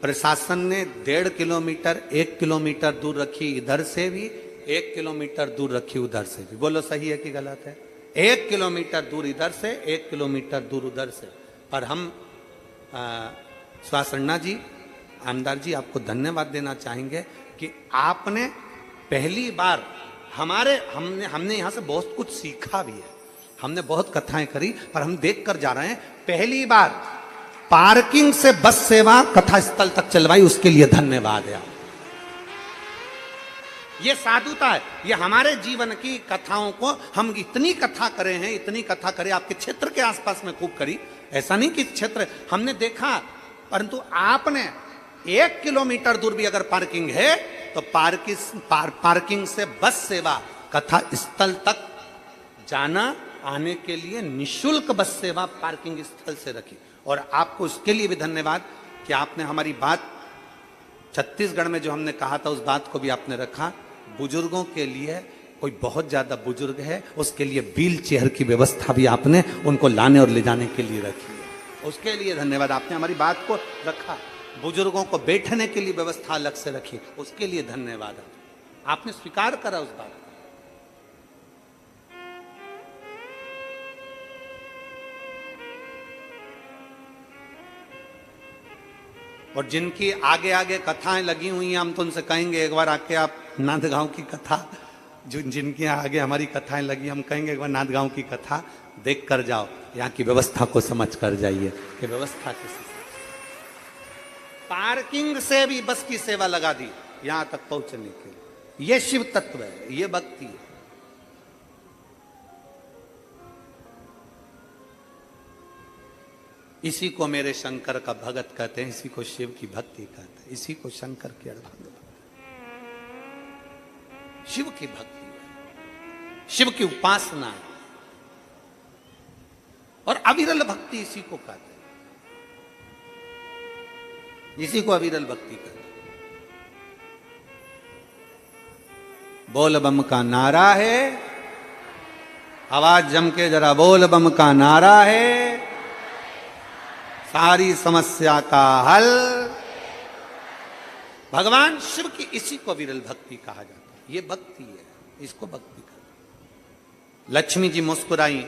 प्रशासन ने 1.5 किलोमीटर 1 किलोमीटर दूर रखी, इधर से भी 1 किलोमीटर दूर रखी, उधर से भी। बोलो सही है कि गलत है? 1 किलोमीटर दूर इधर से, 1 किलोमीटर दूर उधर से। पर हम सुहासन्ना जी, आमदार जी, आपको धन्यवाद देना चाहेंगे कि आपने पहली बार हमने यहां से बहुत कुछ सीखा भी है, हमने बहुत कथाएं करी, पर हम देख कर जा रहे हैं पहली बार पार्किंग से बस सेवा कथा स्थल तक चलवाई, उसके लिए धन्यवाद है। ये साधुता है, ये हमारे जीवन की कथाओं को हम इतनी कथा करे हैं, इतनी कथा करे, आपके क्षेत्र के आसपास में खूब करी। ऐसा नहीं कि क्षेत्र हमने देखा, परंतु आपने 1 किलोमीटर दूर भी अगर पार्किंग है तो पार्किंग से बस सेवा कथा स्थल तक जाना आने के लिए निशुल्क बस सेवा पार्किंग स्थल से रखी। और आपको इसके लिए भी धन्यवाद कि आपने हमारी बात छत्तीसगढ़ में जो हमने कहा था उस बात को भी आपने रखा। बुजुर्गों के लिए, कोई बहुत ज्यादा बुजुर्ग है उसके लिए व्हील चेयर की व्यवस्था भी आपने उनको लाने और ले जाने के लिए रखी है, उसके लिए धन्यवाद। आपने हमारी बात को रखा, बुजुर्गों को बैठने के लिए व्यवस्था अलग से रखी, उसके लिए धन्यवाद। आपने स्वीकार करा उस बात को। और जिनकी आगे आगे कथाएं लगी हुई हैं, हम तो उनसे कहेंगे एक बार आके आप नांदगांव की कथा, जिनके आगे हमारी कथाएं लगी, हम कहेंगे एक बार नांदगांव की कथा देख कर जाओ, यहाँ की व्यवस्था को समझ कर जाइए कि व्यवस्था किस पार्किंग से भी बस की सेवा लगा दी यहां तक पहुंचने के लिए। यह शिव तत्व है, यह भक्ति है। इसी को मेरे शंकर का भगत कहते हैं, इसी को शिव की भक्ति कहते हैं, इसी को शंकर की अर्धांग शिव की भक्ति है, शिव की उपासना है। और अविरल भक्ति इसी को कहते हैं, इसी को अविरल भक्ति कहते हैं। बोल बम का नारा है, आवाज जम के जरा बोल बम का नारा है, सारी समस्या का हल। भगवान शिव की इसी को विरल भक्ति कहा जाता है, ये भक्ति है, इसको भक्ति कहते। लक्ष्मी जी मुस्कुराई,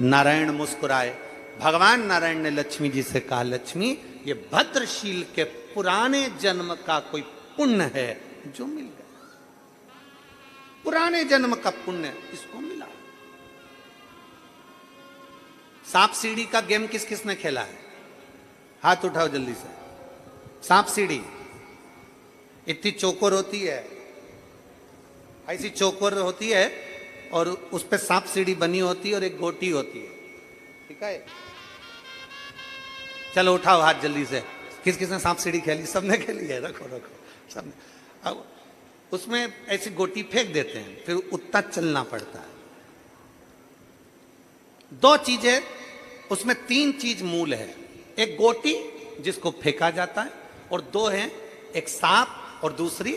नारायण मुस्कुराए। भगवान नारायण ने लक्ष्मी जी से कहा, लक्ष्मी ये भद्रशील के पुराने जन्म का कोई पुण्य है जो मिल गया, पुराने जन्म का पुण्य इसको मिला। सांप सीढ़ी का गेम किस किस ने खेला है? हाथ उठाओ जल्दी से। सांप सीढ़ी इतनी चौकोर होती है, ऐसी चौकोर होती है और उस पे सांप सीढ़ी बनी होती है और एक गोटी होती है, ठीक है? चलो उठाओ हाथ जल्दी से। किस किसने सांप सीढ़ी खेली? सबने खेली है, रखो रखो सबने। अब उसमें ऐसी गोटी फेंक देते हैं, फिर उतना चलना पड़ता है। दो चीजें उसमें, तीन चीज मूल है, एक गोटी जिसको फेंका जाता है, और दो है, एक सांप और दूसरी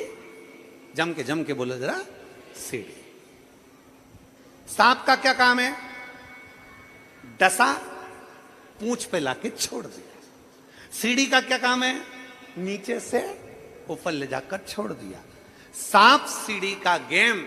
जम के बोलो जरा, सीढ़ी। सांप का क्या काम है? डसा पूंछ पे लाके छोड़ दिया। सीढ़ी का क्या काम है? नीचे से ऊपर ले जाकर छोड़ दिया। सांप सीढ़ी का गेम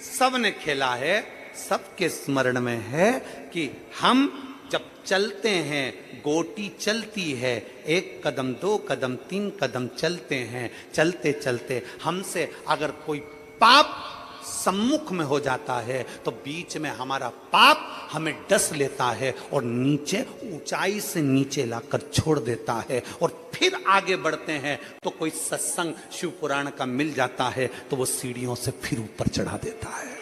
सबने खेला है, सबके स्मरण में है कि हम जब चलते हैं, गोटी चलती है, 1 कदम 2 कदम 3 कदम चलते हैं, चलते चलते हमसे अगर कोई पाप सम्मुख में हो जाता है तो बीच में हमारा पाप हमें डस लेता है और नीचे, ऊंचाई से नीचे लाकर छोड़ देता है। और फिर आगे बढ़ते हैं तो कोई सत्संग शिव पुराण का मिल जाता है तो वो सीढ़ियों से फिर ऊपर चढ़ा देता है,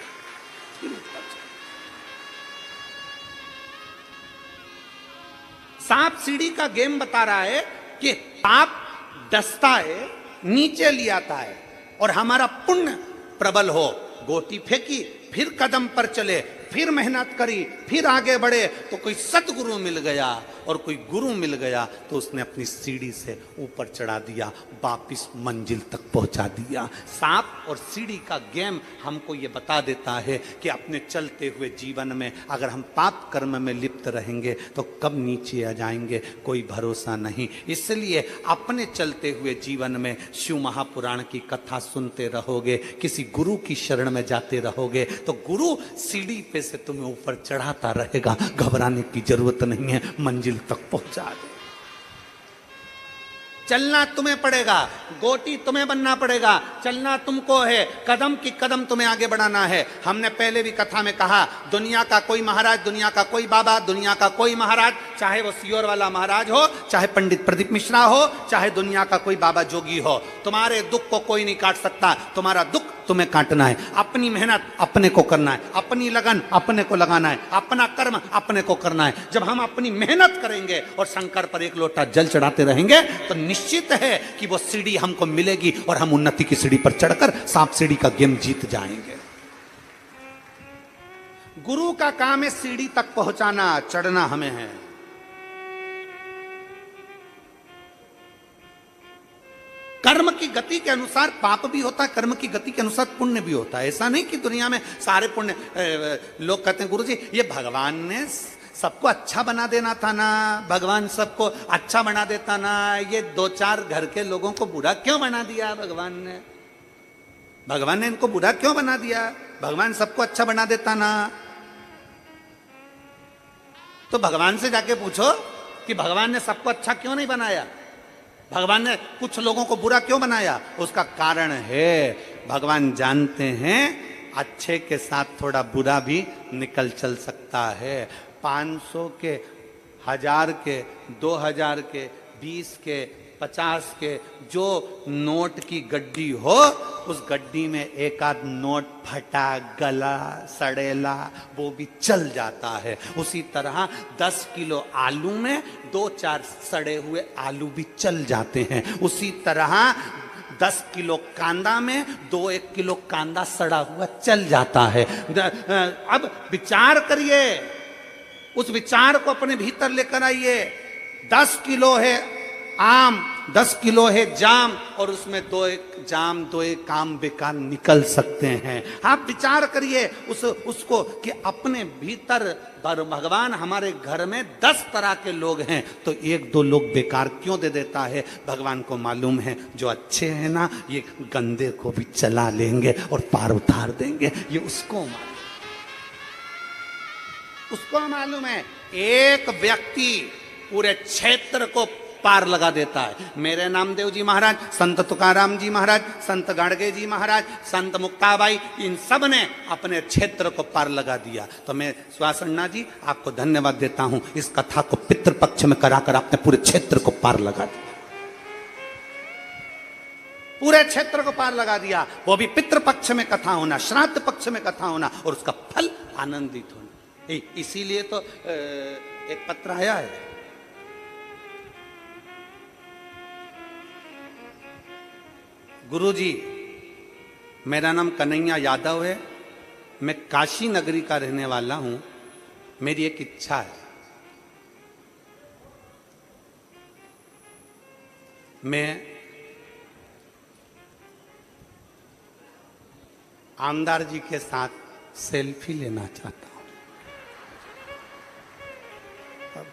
फिर ऊपर। सांप सीढ़ी का गेम बता रहा है कि पाप डसता है, नीचे ले आता है, और हमारा पुण्य प्रबल हो, गोटी फेंकी, फिर कदम पर चले, फिर मेहनत करी, फिर आगे बढ़े तो कोई सतगुरु मिल गया, और कोई गुरु मिल गया तो उसने अपनी सीढ़ी से ऊपर चढ़ा दिया, वापिस मंजिल तक पहुंचा दिया। सांप और सीढ़ी का गेम हमको ये बता देता है कि अपने चलते हुए जीवन में अगर हम पाप कर्म में लिप्त रहेंगे तो कब नीचे आ जाएंगे कोई भरोसा नहीं। इसलिए अपने चलते हुए जीवन में शिव महापुराण की कथा सुनते रहोगे, किसी गुरु की शरण में जाते रहोगे तो गुरु सीढ़ी पे से तुम्हें ऊपर चढ़ाता रहेगा, घबराने की जरूरत नहीं है, मंजिल तक पहुंचा दे। चलना तुम्हें पड़ेगा, गोटी तुम्हें बनना पड़ेगा, चलना तुमको है, कदम की कदम तुम्हें आगे बढ़ाना है। हमने पहले भी कथा में कहा, दुनिया का कोई महाराज, दुनिया का कोई बाबा, दुनिया का कोई महाराज, चाहे वो सियोर वाला महाराज हो, चाहे पंडित प्रदीप मिश्रा हो, चाहे दुनिया का कोई बाबा जोगी हो, तुम्हारे दुख को कोई नहीं काट सकता। तुम्हारा दुख तुम्हें काटना है, अपनी मेहनत अपने को करना है, अपनी लगन अपने को लगाना है, अपना कर्म अपने को करना है। जब हम अपनी मेहनत करेंगे और शंकर पर एक लोटा जल चढ़ाते रहेंगे तो निश्चित है कि वो सीढ़ी हमको मिलेगी और हम उन्नति की सीढ़ी पर चढ़कर सांप सीढ़ी का गेम जीत जाएंगे। गुरु का काम है सीढ़ी तक पहुंचाना, चढ़ना हमें है। कर्म की गति के अनुसार पाप भी होता है, कर्म की गति के अनुसार पुण्य भी होता है। ऐसा नहीं कि दुनिया में सारे पुण्य, लोग कहते हैं गुरुजी ये भगवान ने सबको अच्छा बना देना था ना, भगवान सबको अच्छा बना देता ना, ये 2-4 घर के लोगों को बुरा क्यों बना दिया भगवान ने? भगवान ने इनको बुरा क्यों बना दिया? भगवान सबको अच्छा बना देता ना। तो भगवान से जाके पूछो कि भगवान ने सबको अच्छा क्यों नहीं बनाया, भगवान ने कुछ लोगों को बुरा क्यों बनाया? उसका कारण है भगवान जानते हैं अच्छे के साथ थोड़ा बुरा भी निकल चल सकता है। 500 के, 1000 के, 2000 के, 20 के, 50 के जो नोट की गड्डी हो, उस गड्डी में एक आध नोट फटा, गला, सड़ेला, वो भी चल जाता है। उसी तरह 10 किलो आलू में 2-4 सड़े हुए आलू भी चल जाते हैं। उसी तरह 10 किलो कांदा में 2-1 किलो कांदा सड़ा हुआ चल जाता है। अब विचार करिए, उस विचार को अपने भीतर लेकर आइए। 10 किलो है आम, 10 किलो है जाम, और उसमें 2-1 जाम 2-1 आम बेकार निकल सकते हैं। आप विचार करिए उसको कि अपने भीतर भगवान हमारे घर में 10 तरह के लोग हैं तो 1-2 लोग बेकार क्यों दे देता है? भगवान को मालूम है जो अच्छे हैं ना, ये गंदे को भी चला लेंगे और पार उतार देंगे। ये उसको मालूम है। एक व्यक्ति पूरे क्षेत्र को पार लगा देता है। मेरे नामदेव जी महाराज, संत तुकाराम जी महाराज, संत गाड़गे जी महाराज, संत मुक्ताबाई, इन सब ने अपने क्षेत्र को पार लगा दिया। तो मैं सुहासन्ना जी आपको धन्यवाद देता हूं, इस कथा को पितृपक्ष में कराकर आपने पूरे क्षेत्र को पार लगा दिया, पूरे क्षेत्र को पार लगा दिया। वो भी पितृपक्ष में कथा होना, श्राद्ध पक्ष में कथा होना, और उसका फल आनंदित होना। इसीलिए तो एक पत्र आया है, गुरुजी मेरा नाम कन्हैया यादव है, मैं काशी नगरी का रहने वाला हूं, मेरी एक इच्छा है, मैं आमदार जी के साथ सेल्फी लेना चाहता हूं। अब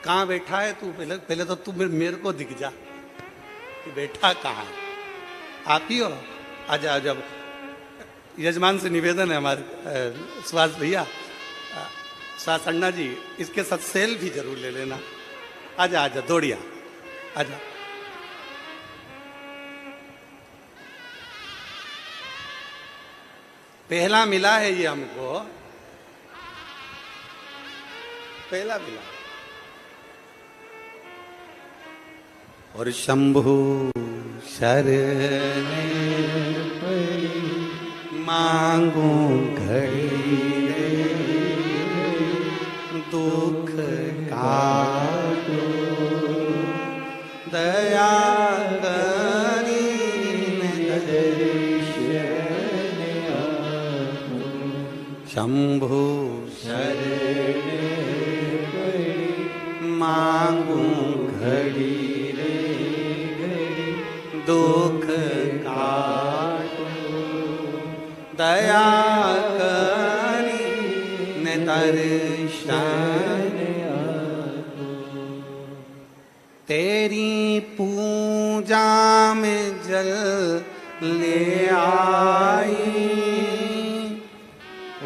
कहां बैठा है तू? पहले तो तू मेरे को दिख जा कि बैठा कहां है। आप ही हो? आजा आजा। यजमान से निवेदन है हमारे सुभाष भैया, सुभाष अन्ना जी, इसके साथ सेल भी जरूर ले लेना। आजा आजा दौड़िया आजा। पहला मिला है ये हमको, पहला मिला। और शंभु शरण मांगू घड़ी दुख काटो दया करी शंभु शरण मांगू घड़ी दुख काटो दया करी ने दर्शन तेरी पूजा में जल ले आई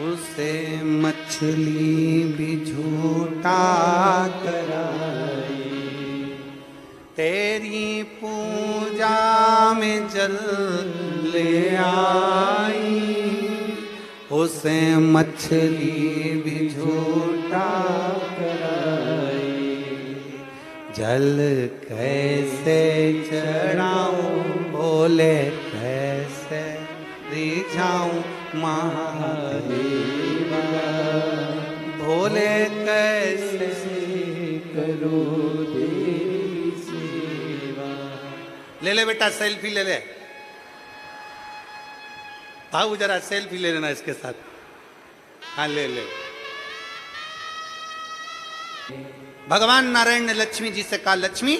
उसे मछली भी झूठा कराई। तेरी पूजा में जल ले आई उसे मछली भी झूठा कराई। जल कैसे चढ़ाऊं बोले कैसे रिझाऊं महादेवा भोले कैसे करो तेरी सेवा। ले ले बेटा सेल्फी ले ले, भाऊ जरा सेल्फी ले लेना इसके साथ। हाँ ले ले। भगवान नारायण ने लक्ष्मी जी से कहा, लक्ष्मी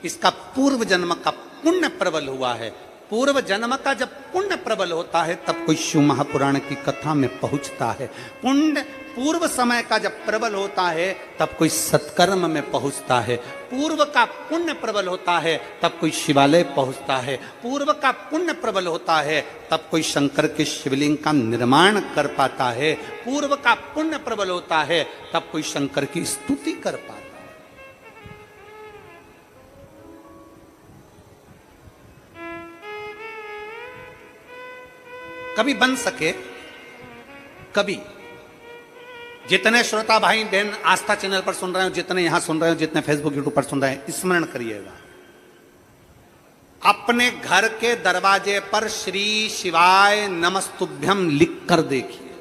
इसका पूर्व जन्म का पुण्य प्रबल हुआ है। पूर्व जन्म का जब पुण्य प्रबल होता है तब कोई शिव महापुराण की कथा में पहुंचता है। पुण्य पूर्व समय का जब प्रबल होता है तब कोई सत्कर्म में पहुंचता है। पूर्व का पुण्य प्रबल होता है तब कोई शिवालय पहुंचता है। पूर्व का पुण्य प्रबल होता है तब कोई शंकर के शिवलिंग का निर्माण कर पाता है। पूर्व का पुण्य प्रबल होता है तब कोई शंकर की स्तुति कर पाता है। कभी बन सके, कभी जितने श्रोता भाई बहन आस्था चैनल पर सुन रहे हो, जितने यहां सुन रहे हो, जितने फेसबुक यूट्यूब पर सुन रहे हैं, स्मरण करिएगा अपने घर के दरवाजे पर श्री शिवाय नमस्तुभ्यम लिख कर देखिए।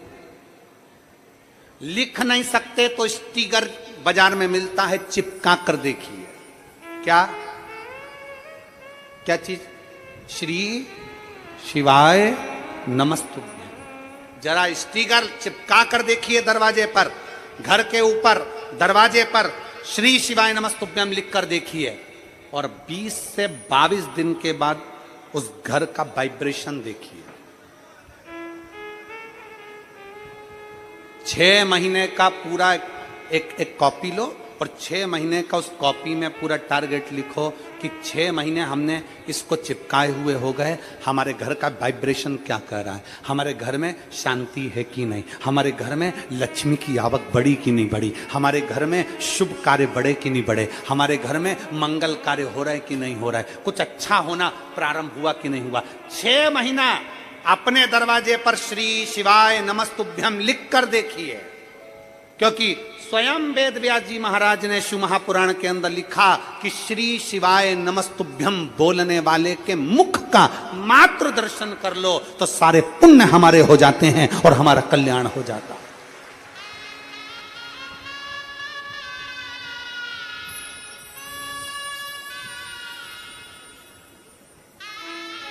लिख नहीं सकते तो स्टिकर बाजार में मिलता है, चिपका कर देखिए। क्या क्या चीज? श्री शिवाय नमस्तुभ्यम। जरा स्टिकर चिपका कर देखिए दरवाजे पर, घर के ऊपर दरवाजे पर श्री शिवाय नमस्तुभ्यम लिख कर देखिए और 20 से 22 दिन के बाद उस घर का वाइब्रेशन देखिए। 6 महीने का पूरा एक कॉपी लो और 6 महीने का उस कॉपी में पूरा टारगेट लिखो कि 6 महीने हमने इसको चिपकाए हुए हो गए, हमारे घर का वाइब्रेशन क्या कह रहा है, हमारे घर में शांति है कि नहीं, हमारे घर में लक्ष्मी की आवक बढ़ी कि नहीं बढ़ी, हमारे घर में शुभ कार्य बढ़े कि नहीं बढ़े, हमारे घर में मंगल कार्य हो रहा है कि नहीं हो रहा है, कुछ अच्छा होना प्रारंभ हुआ कि नहीं हुआ। 6 महीना अपने दरवाजे पर श्री शिवाय नमस्तुभ्यम लिख कर देखिए, क्योंकि स्वयं वेद व्यास जी महाराज ने शिव महापुराण के अंदर लिखा कि श्री शिवाय नमस्तुभ्यम बोलने वाले के मुख का मात्र दर्शन कर लो तो सारे पुण्य हमारे हो जाते हैं और हमारा कल्याण हो जाता है।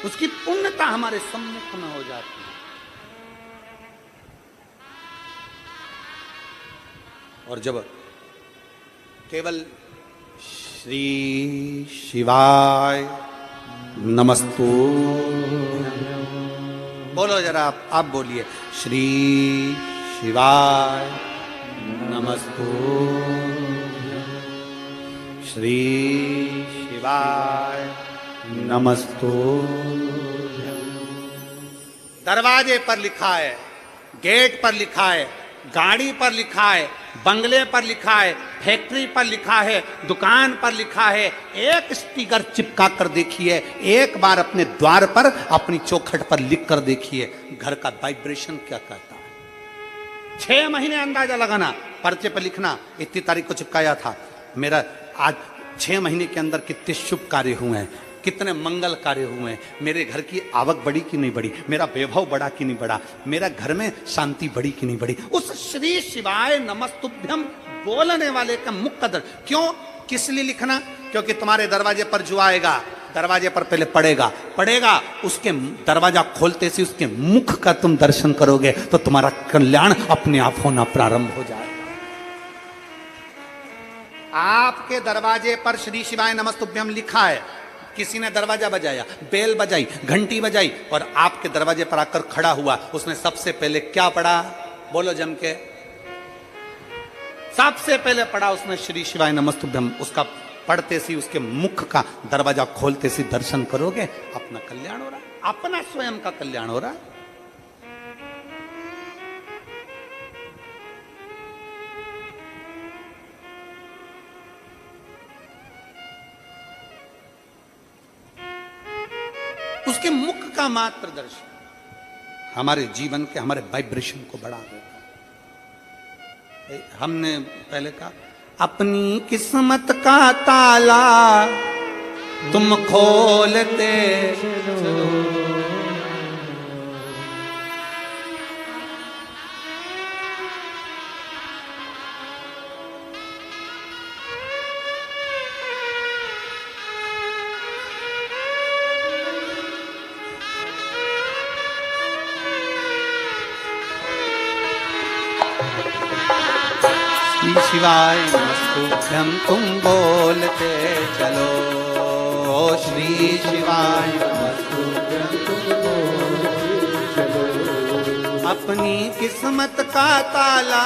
उसकी पुण्यता हमारे सम्मुख में हो जाती है। और जब केवल श्री शिवाय नमस्तु बोलो, जरा आप बोलिए, श्री शिवाय नमस्तु, श्री शिवाय नमस्तु। दरवाजे पर लिखा है, गेट पर लिखा है, गाड़ी पर लिखा है, बंगले पर लिखा है, फैक्ट्री पर लिखा है, दुकान पर लिखा है। एक स्टिकर चिपका कर देखिए, एक बार अपने द्वार पर अपनी चौखट पर लिख कर देखिए, घर का वाइब्रेशन क्या कहता है। 6 महीने अंदाजा लगाना, पर्चे पर लिखना, इतनी तारीख को चिपकाया था। मेरा आज 6 महीने के अंदर कितने शुभ कार्य हुए हैं, कितने मंगल कार्य हुए हैं, मेरे घर की आवक बढ़ी कि नहीं बढ़ी, मेरा वैभव बढ़ा कि नहीं बढ़ा, मेरा घर में शांति बढ़ी कि नहीं बढ़ी। उस श्री शिवाय नमस्तुभ्यम बोलने वाले का मुख कदर क्यों, किस लिए लिखना? क्योंकि तुम्हारे दरवाजे पर जो आएगा, दरवाजे पर पहले पड़ेगा, उसके दरवाजा खोलते से उसके मुख का तुम दर्शन करोगे तो तुम्हारा कल्याण अपने आप होना प्रारंभ हो जाएगा। आपके दरवाजे पर श्री शिवाय नमस्तुभ्यम लिखा है, किसी ने दरवाजा बजाया, बेल बजाई, घंटी बजाई और आपके दरवाजे पर आकर खड़ा हुआ, उसने सबसे पहले क्या पढ़ा? बोलो जम के। सबसे पहले पढ़ा उसने श्री शिवाय नमस्तुभ्यम। उसका पढ़ते सी, उसके मुख का दरवाजा खोलते सी दर्शन करोगे, अपना कल्याण हो रहा, अपना स्वयं का कल्याण हो रहा। उसके मुख का मात्र दर्शन हमारे जीवन के, हमारे वाइब्रेशन को बढ़ा देता है। हमने पहले कहा, अपनी किस्मत का ताला तुम खोलते चलो। श्री शिवाय नमस्तुभ्यम तुम बोलते चलो, श्री शिवाय नमस्तुभ्यम तुम बोलते चलो। अपनी किस्मत का ताला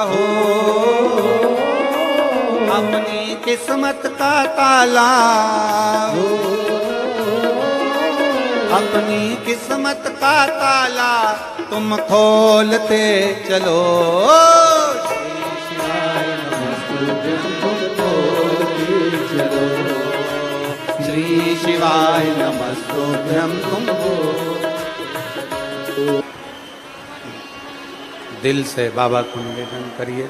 हो, अपनी किस्मत का ताला हो, अपनी किस्मत का ताला तुम खोलते चलो। श्री शिवाय नमस्तुभ्यम तुम दिल से बाबा को निवेदन करिए,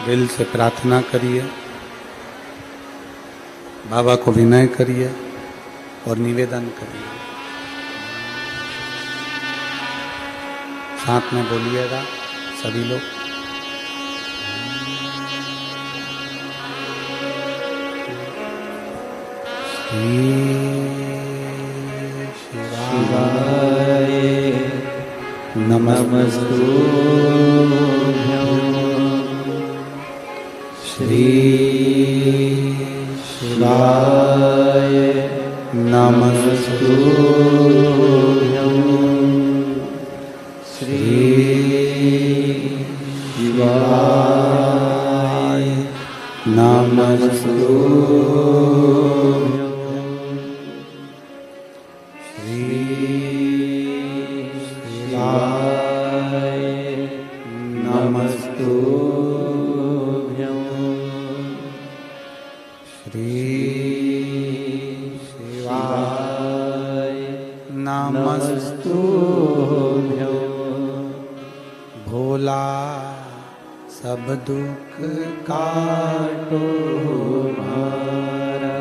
दिल से प्रार्थना करिए, बाबा को विनय करिए और निवेदन करिए। साथ में बोलिएगा सभी लोग। शिवाय नमस्तुभ्यं, श्री शिवाय नमस्तुभ्यं, श्री शिवाय नमस्तुभ्यं, भोला सब दुख काटो हमारा,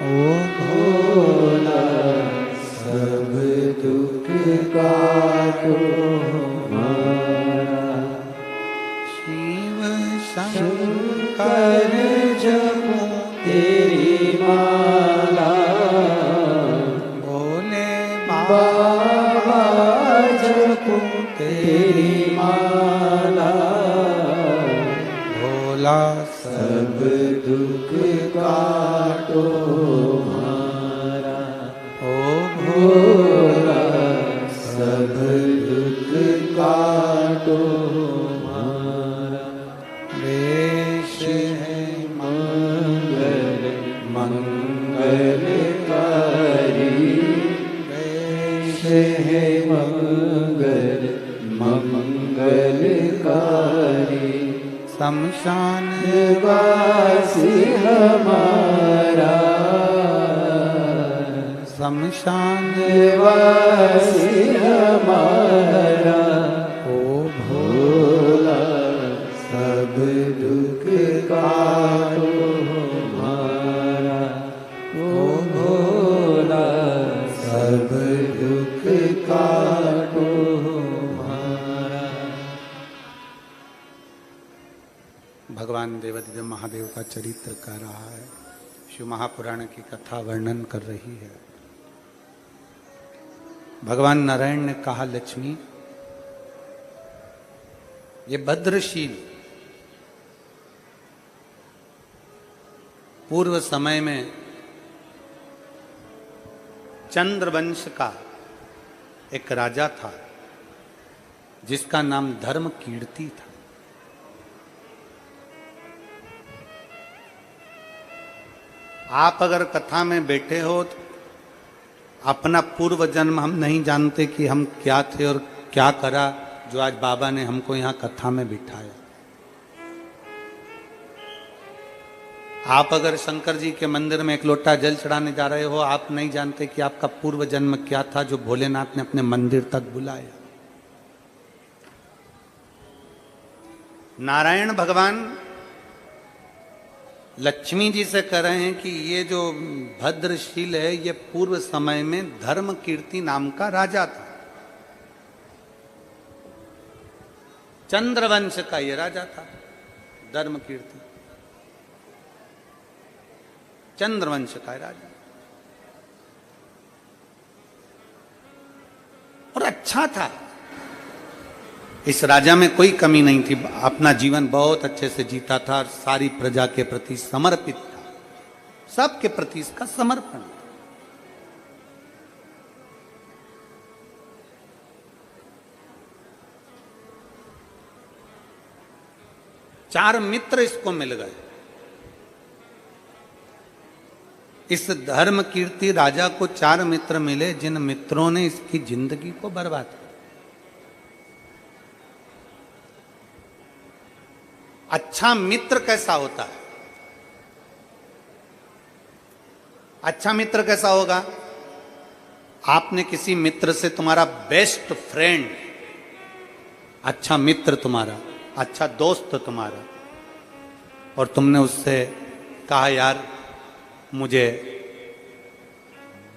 ओ भोला सब दुख काटो हमारा। शिव शंकर जपो तेरी माला, भोले बाबा जपो तेरी माला, भोला सब दुख काटो हमारा, ओ भोला सब दुख काटो हमारा। वेश है मंगल मंगलकारी, वेश है दुखकारी शमशान वासी हमारा शमशान वासी हमारा ओ भोला सब दुख काटो हमारा ओ भोला सब दुख काटो हमारा। भगवान देवाधिदेव महादेव का चरित्र कर रहा है, शिव महापुराण की कथा वर्णन कर रही है। भगवान नारायण ने कहा, लक्ष्मी ये भद्रशील पूर्व समय में चंद्रवंश का एक राजा था जिसका नाम धर्म कीर्ति था। आप अगर कथा में बैठे हो तो अपना पूर्व जन्म हम नहीं जानते कि हम क्या थे और क्या करा जो आज बाबा ने हमको यहाँ कथा में बिठाया। आप अगर शंकर जी के मंदिर में एक लोटा जल चढ़ाने जा रहे हो, आप नहीं जानते कि आपका पूर्व जन्म क्या था जो भोलेनाथ ने अपने मंदिर तक बुलाया। नारायण भगवान लक्ष्मी जी से कह रहे हैं कि ये जो भद्रशील है ये पूर्व समय में धर्म कीर्ति नाम का राजा था। चंद्रवंश का ये राजा था, धर्म कीर्ति चंद्रवंश का राजा, और अच्छा था। इस राजा में कोई कमी नहीं थी, अपना जीवन बहुत अच्छे से जीता था और सारी प्रजा के प्रति समर्पित था, सबके प्रति इसका समर्पण था। चार मित्र इसको मिल गए। इस धर्म कीर्ति राजा को चार मित्र मिले जिन मित्रों ने इसकी जिंदगी को बर्बाद किया। अच्छा मित्र कैसा होता है? अच्छा मित्र कैसा होगा? आपने किसी मित्र से, तुम्हारा बेस्ट फ्रेंड, अच्छा मित्र तुम्हारा, अच्छा दोस्त तुम्हारा, और तुमने उससे कहा यार मुझे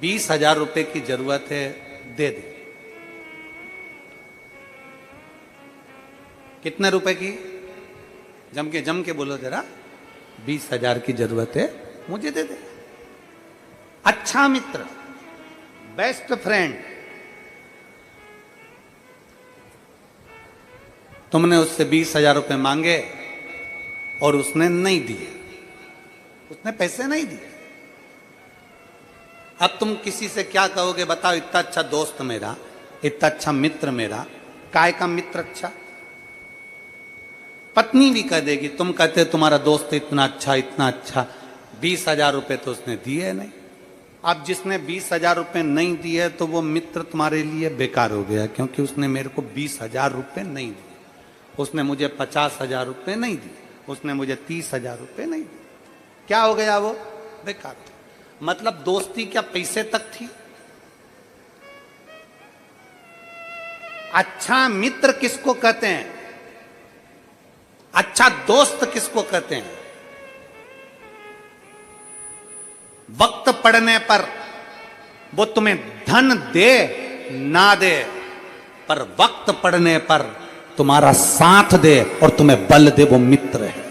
20,000 रुपए की जरूरत है, दे दे। कितने रुपए की? जम के बोलो जरा। 20,000 की जरूरत है, मुझे दे दे। अच्छा मित्र, बेस्ट फ्रेंड, तुमने उससे 20,000 रुपए मांगे और उसने नहीं दिए, उसने पैसे नहीं दिए। अब तुम किसी से क्या कहोगे बताओ? इतना अच्छा दोस्त मेरा, इतना अच्छा मित्र मेरा, काय का मित्र अच्छा? पत्नी भी कह देगी, तुम कहते तुम्हारा दोस्त इतना अच्छा, 20,000 रुपए तो उसने दिए नहीं। अब जिसने 20,000 रुपए नहीं दिए तो वो मित्र तुम्हारे लिए बेकार हो गया, क्योंकि उसने मेरे को 20,000 रुपए नहीं दिए, उसने मुझे 50,000 रुपए नहीं दिए, उसने मुझे 30,000 रुपए नहीं दिए। क्या हो गया? वो बेकार। मतलब दोस्ती क्या पैसे तक थी? अच्छा मित्र किसको कहते हैं? अच्छा दोस्त किसको कहते हैं? वक्त पड़ने पर वो तुम्हें धन दे ना दे, पर वक्त पड़ने पर तुम्हारा साथ दे और तुम्हें बल दे, वो मित्र है।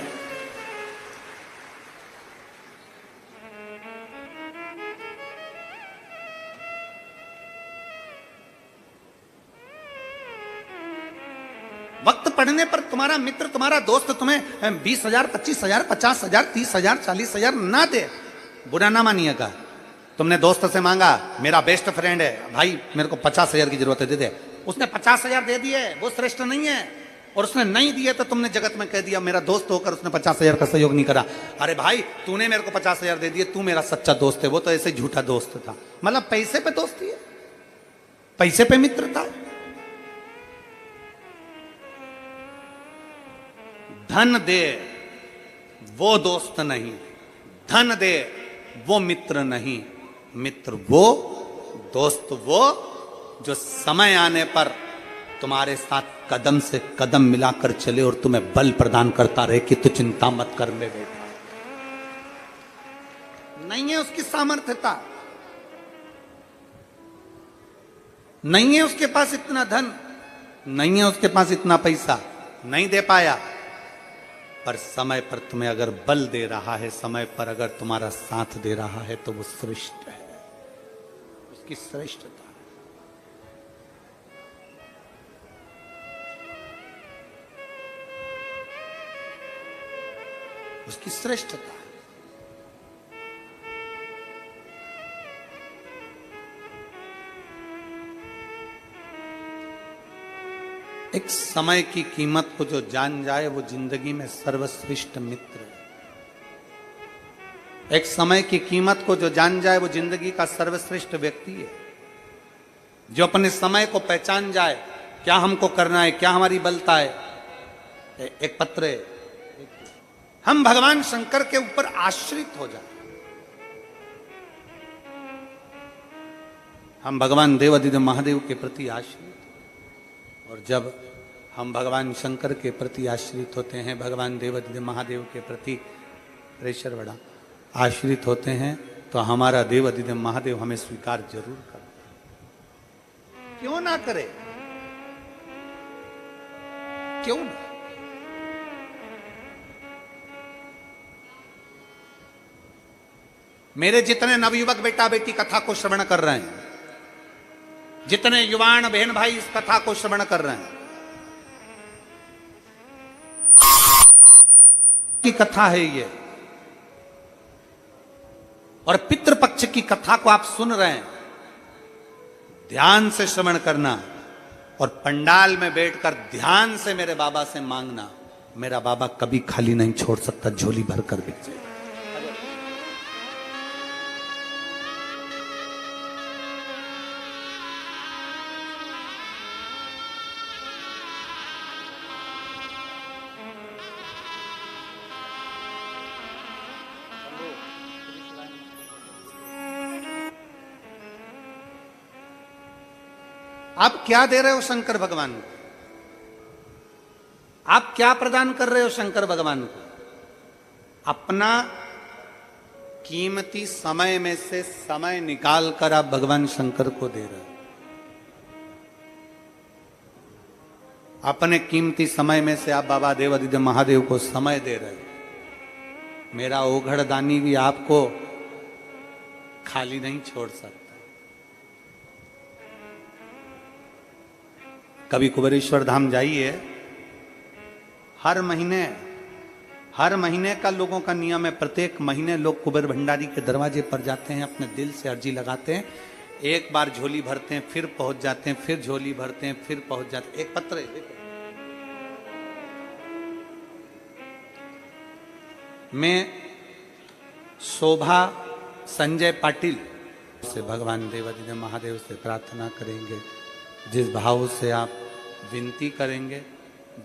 वक्त पड़ने पर तुम्हारा मित्र, तुम्हारा दोस्त तुम्हें 20,000, 25,000, 50,000, 30,000, 40,000 ना दे, बुरा ना मानिएगा। तुमने दोस्त से मांगा, मेरा बेस्ट फ्रेंड है भाई, मेरे को 50,000 की जरूरत है, दे दे। उसने 50,000 दे दिए, वो श्रेष्ठ नहीं है। और उसने नहीं दिए तो तुमने जगत में कह दिया मेरा दोस्त होकर उसने 50,000 का सहयोग नहीं करा। अरे भाई तूने मेरे को 50,000 दे दिए, तू मेरा सच्चा दोस्त है, वो तो ऐसे झूठा दोस्त था। मतलब पैसे पे दोस्ती है, पैसे पे मित्रता। धन दे वो दोस्त नहीं, धन दे वो मित्र नहीं, मित्र वो, दोस्त वो जो समय आने पर तुम्हारे साथ कदम से कदम मिलाकर चले और तुम्हें बल प्रदान करता रहे कि तू चिंता मत कर ले बेटा। नहीं है उसकी सामर्थ्यता, नहीं है उसके पास इतना धन, नहीं है उसके पास इतना पैसा, नहीं दे पाया, पर समय पर तुम्हें अगर बल दे रहा है, समय पर अगर तुम्हारा साथ दे रहा है तो वो श्रेष्ठ है, उसकी श्रेष्ठता। उसकी श्रेष्ठता। एक समय की कीमत को जो जान जाए वो जिंदगी में सर्वश्रेष्ठ मित्र है। एक समय की कीमत को जो जान जाए वो जिंदगी का सर्वश्रेष्ठ व्यक्ति है। जो अपने समय को पहचान जाए, क्या हमको करना है, क्या हमारी बलता है। एक पत्र है, हम भगवान शंकर के ऊपर आश्रित हो जाए, हम भगवान देवादिदेव महादेव के प्रति आश्रित, और जब हम भगवान शंकर के प्रति आश्रित होते हैं, भगवान देवादिदेव महादेव के प्रति प्रेशर बड़ा आश्रित होते हैं, तो हमारा देवादिदेव महादेव हमें स्वीकार जरूर करते हैं। क्यों ना करे, क्यों ना। मेरे जितने नवयुवक बेटा बेटी कथा को श्रवण कर रहे हैं, जितने युवान बहन भाई इस कथा को श्रवण कर रहे हैं, की कथा है ये, और पितृपक्ष की कथा को आप सुन रहे हैं, ध्यान से श्रवण करना और पंडाल में बैठकर ध्यान से मेरे बाबा से मांगना। मेरा बाबा कभी खाली नहीं छोड़ सकता, झोली भर कर भेजे। आप क्या दे रहे हो शंकर भगवान को? आप क्या प्रदान कर रहे हो शंकर भगवान को? अपना कीमती समय में से समय निकाल कर आप भगवान शंकर को दे रहे हो। अपने कीमती समय में से आप बाबा देवादिदेव महादेव को समय दे रहे हो। मेरा ओघड़ दानी भी आपको खाली नहीं छोड़ सकता। कभी कुबेरेश्वर धाम जाइए, हर महीने का लोगों का नियम है, प्रत्येक महीने लोग कुबेर भंडारी के दरवाजे पर जाते हैं, अपने दिल से अर्जी लगाते हैं, एक बार झोली भरते हैं, फिर पहुंच जाते हैं, फिर झोली भरते हैं, फिर पहुंच जाते हैं। एक पत्र है, देखो, मैं शोभा संजय पाटिल से भगवान देवादिदेव महादेव से प्रार्थना करेंगे, जिस भाव से आप विनती करेंगे,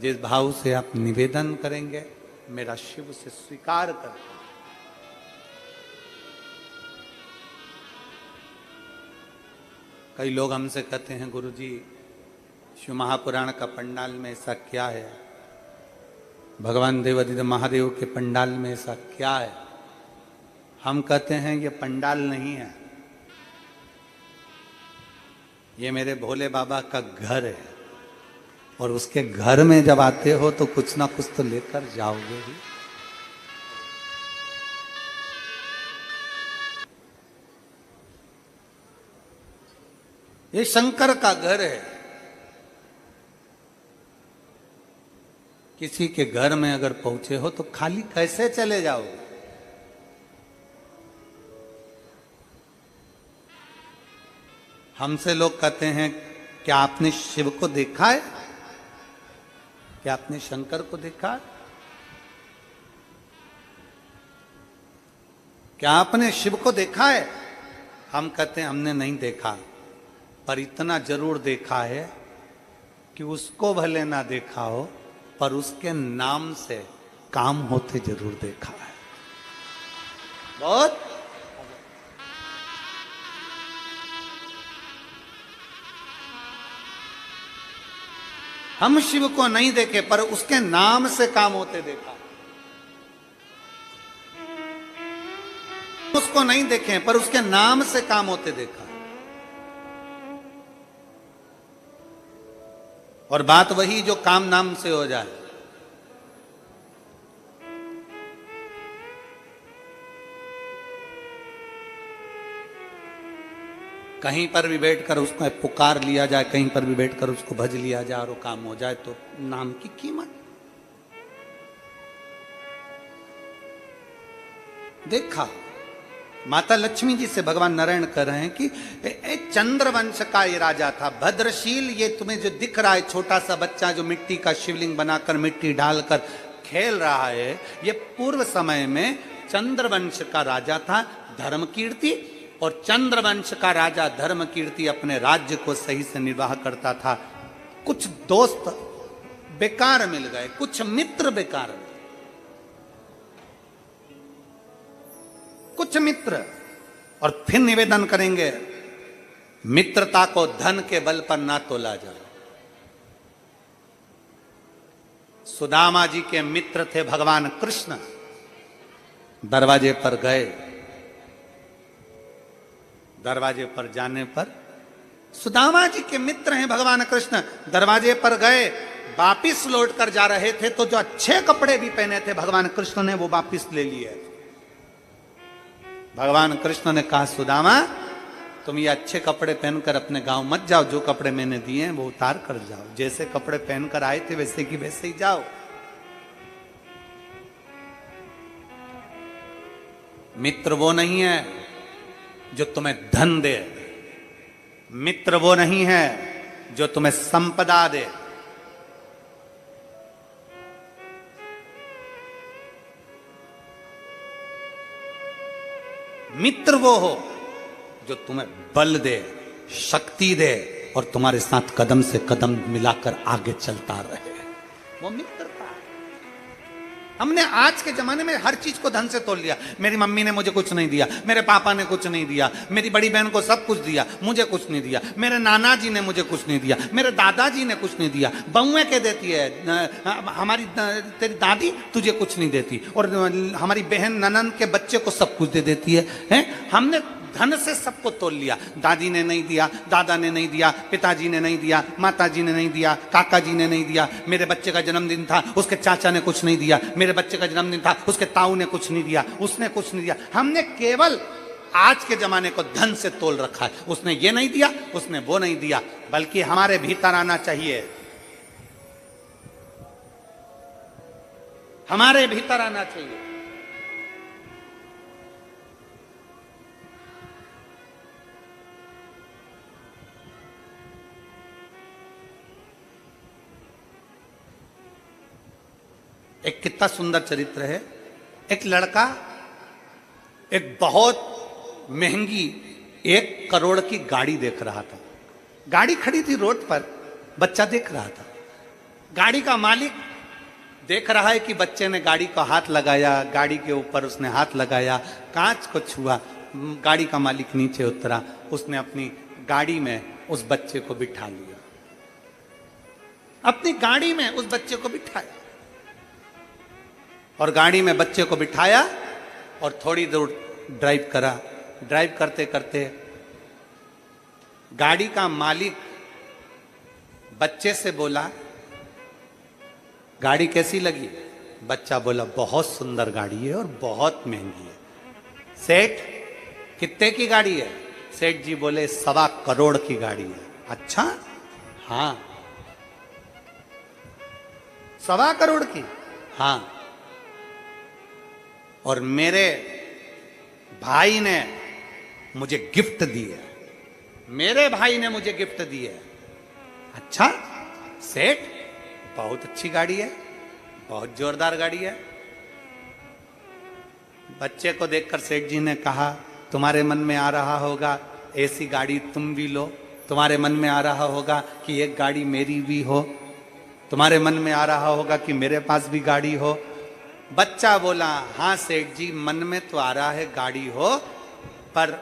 जिस भाव से आप निवेदन करेंगे, मेरा शिव से स्वीकार कर। कई लोग हमसे कहते हैं, गुरुजी शिव महापुराण का पंडाल में ऐसा क्या है, भगवान देवादिदेव महादेव के पंडाल में ऐसा क्या है। हम कहते हैं ये पंडाल नहीं है, ये मेरे भोले बाबा का घर है, और उसके घर में जब आते हो तो कुछ ना कुछ तो लेकर जाओगे ही। ये शंकर का घर है। किसी के घर में अगर पहुंचे हो तो खाली कैसे चले जाओगे? हमसे लोग कहते हैं, क्या आपने शिव को देखा है? क्या आपने शंकर को देखा है? क्या आपने शिव को देखा है? हम कहते हैं हमने नहीं देखा, पर इतना जरूर देखा है कि उसको भले ना देखा हो पर उसके नाम से काम होते जरूर देखा है। बहुत हम शिव को नहीं देखे पर उसके नाम से काम होते देखा। उसको नहीं देखे पर उसके नाम से काम होते देखा। और बात वही जो काम नाम से हो जाए। कहीं पर भी बैठकर उसको पुकार लिया जाए, कहीं पर भी बैठकर उसको भज लिया जाए और वो काम हो जाए, तो नाम की कीमत देखा। माता लक्ष्मी जी से भगवान नारायण कह रहे हैं कि चंद्रवंश का ये राजा था भद्रशील। ये तुम्हें जो दिख रहा है छोटा सा बच्चा जो मिट्टी का शिवलिंग बनाकर मिट्टी डालकर खेल रहा है, ये पूर्व समय में चंद्रवंश का राजा था धर्मकीर्ति। और चंद्रवंश का राजा धर्मकीर्ति अपने राज्य को सही से निर्वाह करता था। कुछ दोस्त बेकार मिल गए, कुछ मित्र बेकार मिल गए, कुछ मित्र। और फिर निवेदन करेंगे, मित्रता को धन के बल पर ना तोला जाए। सुदामा जी के मित्र थे भगवान कृष्ण। दरवाजे पर गए, दरवाजे पर जाने पर सुदामा जी के मित्र हैं भगवान कृष्ण। दरवाजे पर गए, वापिस लौट कर जा रहे थे तो जो अच्छे कपड़े भी पहने थे भगवान कृष्ण ने वो वापिस ले लिए। भगवान कृष्ण ने कहा, सुदामा तुम ये अच्छे कपड़े पहनकर अपने गांव मत जाओ। जो कपड़े मैंने दिए हैं वो उतार कर जाओ। जैसे कपड़े पहनकर आए थे वैसे की वैसे ही जाओ। मित्र वो नहीं है जो तुम्हें धन दे, मित्र वो नहीं है जो तुम्हें संपदा दे। मित्र वो हो जो तुम्हें बल दे, शक्ति दे और तुम्हारे साथ कदम से कदम मिलाकर आगे चलता रहे, वो मित्रता। हमने आज के जमाने में हर चीज को धन से तोल लिया। मेरी मम्मी ने मुझे कुछ नहीं दिया, मेरे पापा ने कुछ नहीं दिया, मेरी बड़ी बहन को सब कुछ दिया, मुझे कुछ नहीं दिया, मेरे नाना जी ने मुझे कुछ नहीं दिया, मेरे दादाजी ने कुछ नहीं दिया। बहुएं कह देती है, हमारी तेरी दादी तुझे कुछ नहीं देती, और हमारी बहन ननन के बच्चे को सब कुछ दे देती है, हैं? हमने धन से सबको तोल लिया। दादी ने नहीं दिया, दादा ने नहीं दिया, पिताजी ने नहीं दिया, माताजी ने नहीं दिया, काका जी ने नहीं दिया। मेरे बच्चे का जन्मदिन था, उसके चाचा ने कुछ नहीं दिया। मेरे बच्चे का जन्मदिन था, उसके ताऊ ने कुछ नहीं दिया, उसने कुछ नहीं दिया। हमने केवल आज के जमाने को धन से तोल रखा है। उसने ये नहीं दिया, उसने वो नहीं दिया, बल्कि हमारे भीतर आना चाहिए, हमारे भीतर आना चाहिए। एक कितना सुंदर चरित्र है। एक लड़का एक बहुत महंगी 1 करोड़ की गाड़ी देख रहा था। गाड़ी खड़ी थी रोड पर, बच्चा देख रहा था। गाड़ी का मालिक देख रहा है कि बच्चे ने गाड़ी को हाथ लगाया, गाड़ी के ऊपर उसने हाथ लगाया, कांच को छुआ। गाड़ी का मालिक नीचे उतरा, उसने अपनी गाड़ी में उस बच्चे को बिठा लिया, अपनी गाड़ी में उस बच्चे को बिठाया। और गाड़ी में बच्चे को बिठाया और थोड़ी दूर ड्राइव करा। ड्राइव करते करते गाड़ी का मालिक बच्चे से बोला, गाड़ी कैसी लगी? बच्चा बोला, बहुत सुंदर गाड़ी है और बहुत महंगी है। सेठ, कितने की गाड़ी है? सेठ जी बोले, 1.25 करोड़ की गाड़ी है। अच्छा, हाँ। 1.25 करोड़ की? हाँ। और मेरे भाई ने मुझे गिफ्ट दी है, मेरे भाई ने मुझे गिफ्ट दी है। अच्छा सेठ, बहुत अच्छी गाड़ी है, बहुत जोरदार गाड़ी है। बच्चे को देखकर सेठ जी ने कहा, तुम्हारे मन में आ रहा होगा ऐसी गाड़ी तुम भी लो, तुम्हारे मन में आ रहा होगा कि एक गाड़ी मेरी भी हो। तुम्हारे मन में आ रहा होगा कि मेरे पास भी गाड़ी हो। बच्चा बोला, हाँ सेठ जी, मन में तो आ रहा है गाड़ी हो, पर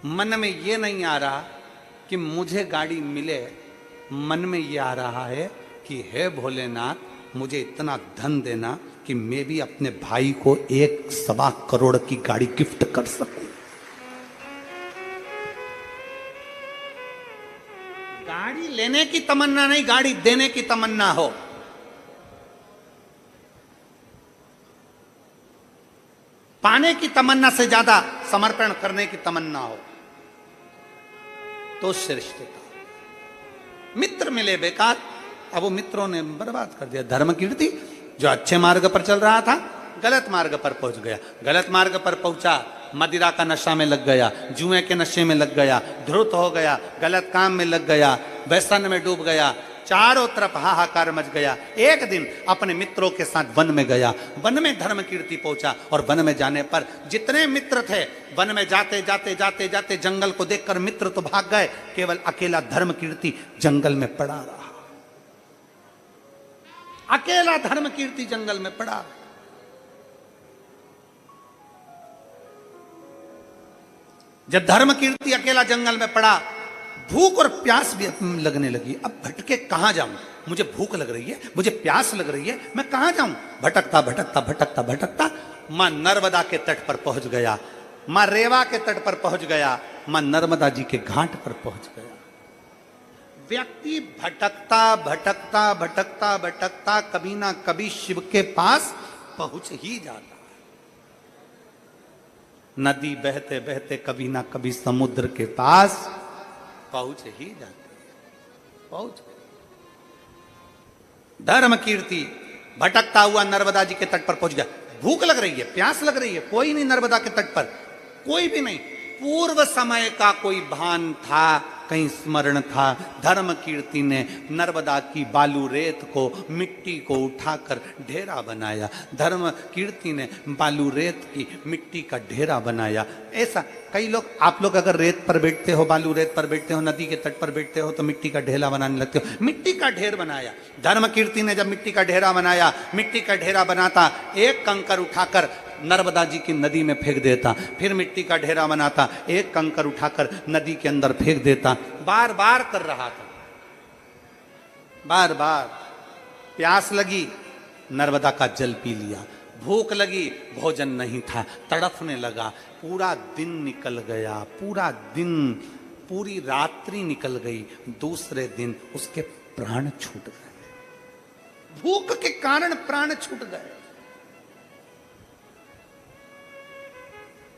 मन में ये नहीं आ रहा कि मुझे गाड़ी मिले। मन में ये आ रहा है कि हे भोलेनाथ, मुझे इतना धन देना कि मैं भी अपने भाई को 1.25 करोड़ की गाड़ी गिफ्ट कर सकूं। गाड़ी लेने की तमन्ना नहीं, गाड़ी देने की तमन्ना हो। पाने की तमन्ना से ज्यादा समर्पण करने की तमन्ना हो तो श्रेष्ठता। मित्र मिले बेकार, अब वो मित्रों ने बर्बाद कर दिया धर्म कीर्ति। जो अच्छे मार्ग पर चल रहा था गलत मार्ग पर पहुंच गया। गलत मार्ग पर पहुंचा, मदिरा का नशा में लग गया, जुए के नशे में लग गया, धृत हो गया, गलत काम में लग गया, व्यसन में डूब गया, चारों तरफ हाहाकार मच गया। एक दिन अपने मित्रों के साथ वन में गया, वन में धर्म कीर्ति पहुंचा, और वन में जाने पर जितने मित्र थे, वन में जाते जाते जाते जाते जंगल को देखकर मित्र तो भाग गए, केवल अकेला धर्म कीर्ति जंगल में पड़ा रहा। अकेला धर्म कीर्ति जंगल में पड़ा। जब धर्म कीर्ति अकेला जंगल में पड़ा, भूख और प्यास भी लगने लगी। अब भटके कहां जाऊं, मुझे भूख लग रही है, मुझे प्यास लग रही है, मैं कहां जाऊं। भटकता भटकता भटकता भटकता मां नर्मदा के तट पर पहुंच गया, मां रेवा के तट पर पहुंच गया, मां नर्मदा जी के घाट पर पहुंच गया। व्यक्ति भटकता भटकता भटकता भटकता कभी ना कभी शिव के पास पहुंच ही जाता। नदी बहते बहते कभी ना कभी समुद्र के पास पहुंच ही जाते। पहुंच धर्म कीर्ति भटकता हुआ नर्मदा जी के तट पर पहुंच गया। भूख लग रही है, प्यास लग रही है, कोई नहीं नर्मदा के तट पर, कोई भी नहीं। पूर्व समय का कोई भान था, कहीं स्मरण था। धर्म कीर्ति ने नर्मदा की बालू रेत को, मिट्टी को उठाकर ढेरा बनाया। धर्म कीर्ति ने बालू रेत की मिट्टी का ढेरा बनाया। ऐसा कई लोग, आप लोग अगर रेत पर बैठते हो, बालू रेत पर बैठते हो, नदी के तट पर बैठते हो, तो मिट्टी का ढेरा बनाने लगते हो। मिट्टी का ढेर बनाया। धर्म कीर्ति ने जब मिट्टी का ढेरा बनाया, मिट्टी का ढेरा बनाता, एक कंकर उठाकर नर्मदा जी की नदी में फेंक देता, फिर मिट्टी का ढेरा बनाता, एक कंकर उठाकर नदी के अंदर फेंक देता। बार बार कर रहा था, बार बार। प्यास लगी, नर्मदा का जल पी लिया। भूख लगी, भोजन नहीं था, तड़फने लगा। पूरा दिन निकल गया, पूरा दिन, पूरी रात्रि निकल गई। दूसरे दिन उसके प्राण छूट गए। भूख के कारण प्राण छूट गए।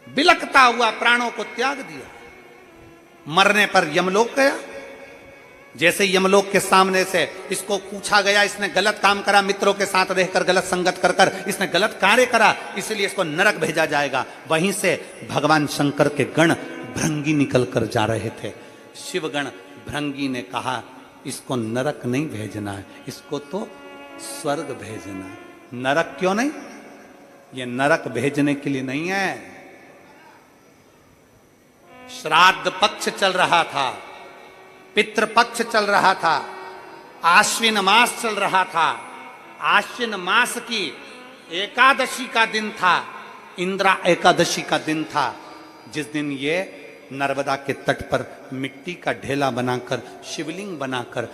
बिलखता हुआ प्राणों को त्याग दिया। मरने पर यमलोक गया। जैसे यमलोक के सामने से इसको पूछा गया, इसने गलत काम करा, मित्रों के साथ रहकर गलत संगत कर कर इसने गलत कार्य करा, इसलिए इसको नरक भेजा जाएगा। वहीं से भगवान शंकर के गण भृंगी निकल कर जा रहे थे। शिवगण भृंगी ने कहा, इसको नरक नहीं भेजना है, इसको तो स्वर्ग भेजना है। नरक क्यों नहीं? ये नरक भेजने के लिए नहीं है। श्राद्ध पक्ष चल रहा था, पितृपक्ष चल रहा था, आश्विन मास चल रहा था। आश्विन मास की एकादशी का दिन था, इंद्रा एकादशी का दिन था, जिस दिन ये नर्मदा के तट पर मिट्टी का ढेला बनाकर, शिवलिंग बनाकर,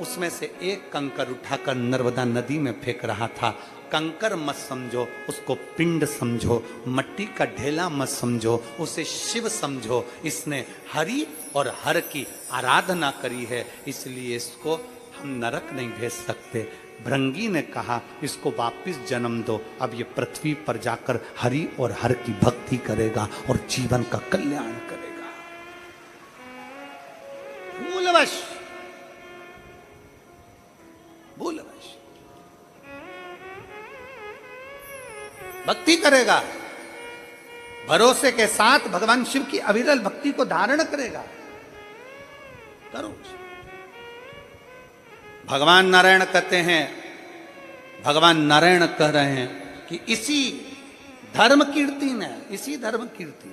उसमें से एक कंकर उठाकर नर्मदा नदी में फेंक रहा था। कंकर मत समझो, उसको पिंड समझो, मट्टी का ढेला मत समझो, उसे शिव समझो। इसने हरि और हर की आराधना करी है, इसलिए इसको हम नरक नहीं भेज सकते। भृंगी ने कहा, इसको वापिस जन्म दो, अब ये पृथ्वी पर जाकर हरि और हर की भक्ति करेगा और जीवन का कल्याण करेगा। भूलवश भक्ति करेगा, भरोसे के साथ भगवान शिव की अविरल भक्ति को धारण करेगा। करो। भगवान नारायण कहते हैं, भगवान नारायण कह रहे हैं कि इसी धर्म कीर्ति ने, इसी धर्म कीर्ति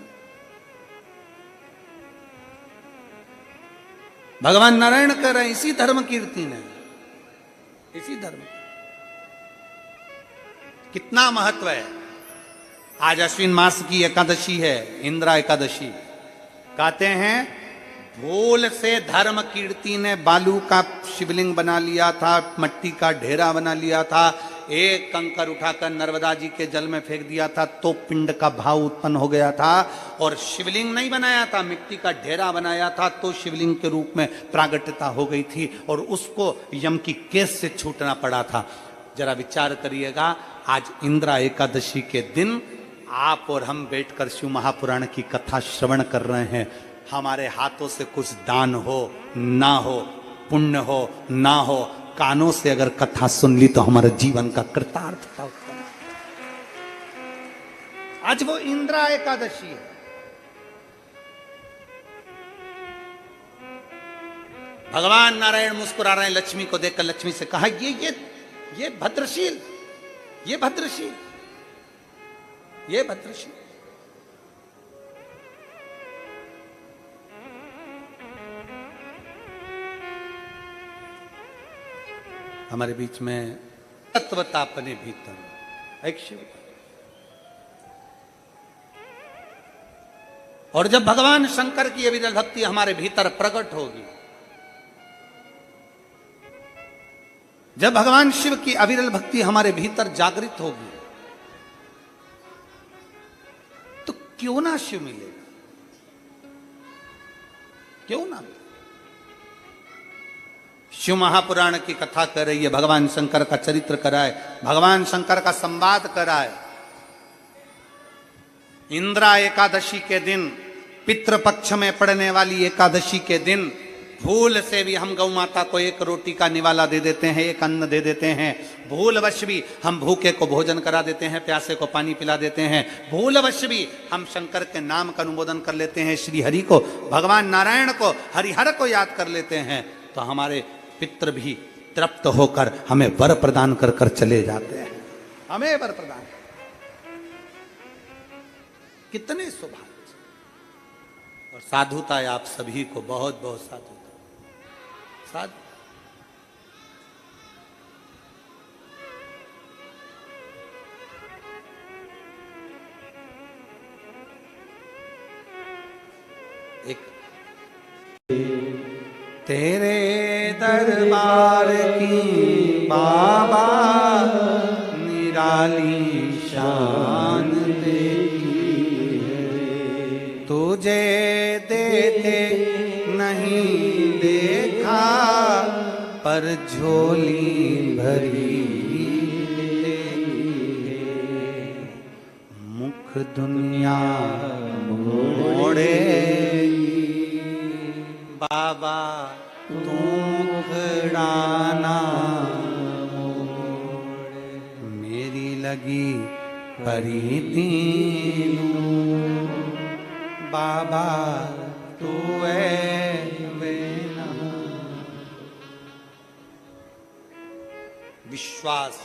भगवान नारायण कह रहे हैं इसी धर्म कीर्ति ने, इसी धर्म कितना महत्व है। आज अश्विन मास की एकादशी है, इंद्रा एकादशी। कहते हैं भूल से धर्म कीर्ति ने बालू का शिवलिंग बना लिया था, मट्टी का ढेरा बना लिया था, एक कंकर उठाकर नर्मदा जी के जल में फेंक दिया था तो पिंड का भाव उत्पन्न हो गया था। और शिवलिंग नहीं बनाया था, मिट्टी का ढेरा बनाया था तो शिवलिंग के रूप में प्रागट्यता हो गई थी और उसको यम की केस से छूटना पड़ा था। जरा विचार करिएगा, आज इंद्रा एकादशी के दिन आप और हम बैठकर शिव महापुराण की कथा श्रवण कर रहे हैं। हमारे हाथों से कुछ दान हो ना हो, पुण्य हो ना हो, कानों से अगर कथा सुन ली तो हमारे जीवन का कृतार्थता होता है। आज वो इंद्रा एकादशी है। भगवान नारायण मुस्कुरा रहे हैं लक्ष्मी को देखकर। लक्ष्मी से कहा ये भद्रशील, ये भद्रशील, ये भद्रशील। हमारे बीच में तत्वता अपने भीतर एक शिव। और जब भगवान शंकर की अविरल भक्ति हमारे भीतर प्रकट होगी, जब भगवान शिव की अविरल भक्ति हमारे भीतर जागृत होगी, तो क्यों ना शिव मिलेगा, क्यों ना। शिव महापुराण की कथा कर रही है, भगवान शंकर का चरित्र कराए, भगवान शंकर का संवाद कराए। इंद्रा एकादशी के दिन, पितृपक्ष में पड़ने वाली एकादशी के दिन, भूल से भी हम गौ माता को एक रोटी का निवाला दे देते हैं, एक अन्न दे देते हैं। भूलवश भी हम भूखे को भोजन करा देते हैं, प्यासे को पानी पिला देते हैं। भूलवश भी हम शंकर के नाम का अनुमोदन कर लेते हैं, श्री हरि को, भगवान नारायण को, हरिहर को याद कर लेते हैं। तो हमारे पितृ भी तृप्त होकर हमें वर प्रदान कर कर चले जाते हैं, हमें वर प्रदान। कितने सौभाग्य और साधुता है आप सभी को, बहुत बहुत साधुता। साधु एक तेरे दरबार की बाबा निराली शान तेरी है, तुझे देते नहीं देखा पर झोली भरी तेरी है। मुख दुनिया मोड़े बाबा तू मुखड़ाना मेरी लगी परी तीनू बाबा तू वेना। विश्वास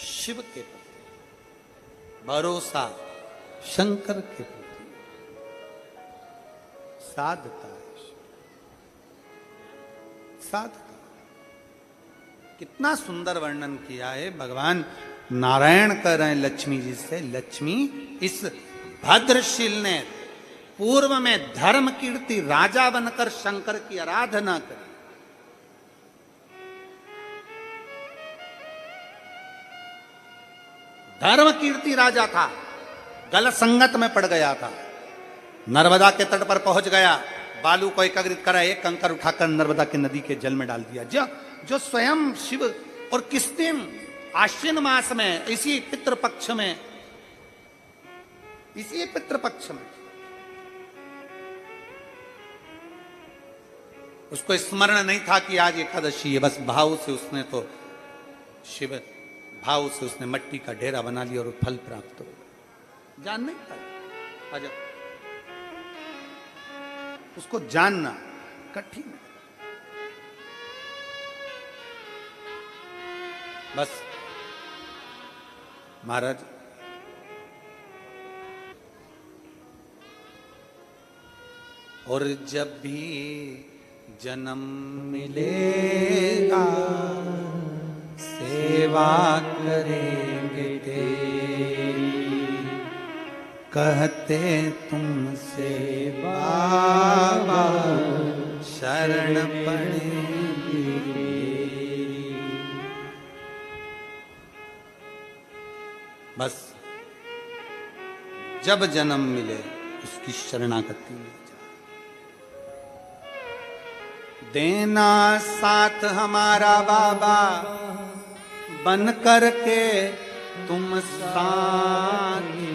शिव के प्रति, भरोसा शंकर के प्रति, साधता साधता। कितना सुंदर वर्णन किया है भगवान नारायण कर रहे हैं लक्ष्मी जी से। लक्ष्मी इस भद्रशील ने पूर्व में धर्म कीर्ति राजा बनकर शंकर की आराधना करी। धर्म कीर्ति राजा था, गलत संगत में पड़ गया था, नर्मदा के तट पर पहुंच गया, बालू को एकत्रित करा, एक कंकर उठाकर नर्मदा के नदी के जल में डाल दिया। जो स्वयं शिव, और किस दिन, आश्विन मास में, इसी पितृपक्ष में, इसी पितृपक्ष में उसको स्मरण नहीं था कि आज एकादशी है। बस भाव से उसने तो शिव, भाव से उसने मट्टी का ढेरा बना लिया और फल प्राप्त हो गया। जान नहीं पाया, आजा उसको जानना कठिन है। बस महाराज और जब भी जन्म मिलेगा सेवा करेंगे तेरी, कहते तुमसे बाबा शरण पड़ेंगे। बस जब जन्म मिले उसकी शरणागति में जा, देना साथ हमारा बाबा बन कर के तुम साथी,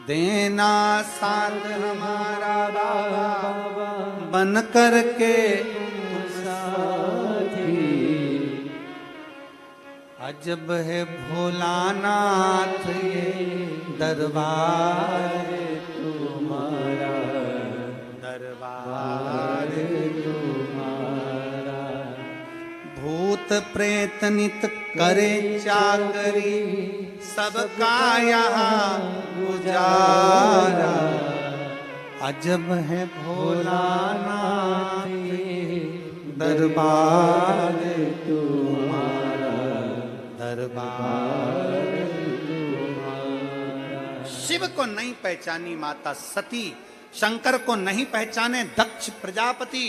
देना साथ हमारा बाबा बन कर के तुम साथी, अजब है भोलानाथ ये दरबार तुम्हारा, दरबार तुम्हारा। भूत प्रेत नित करे चाकरी, सबका यहाँ गुजारा, अजब है भोलानाथ ये दरबार तुम्हारा, दरबार तुम्हारा। शिव को नहीं पहचानी माता सती, शंकर को नहीं पहचाने दक्ष प्रजापति,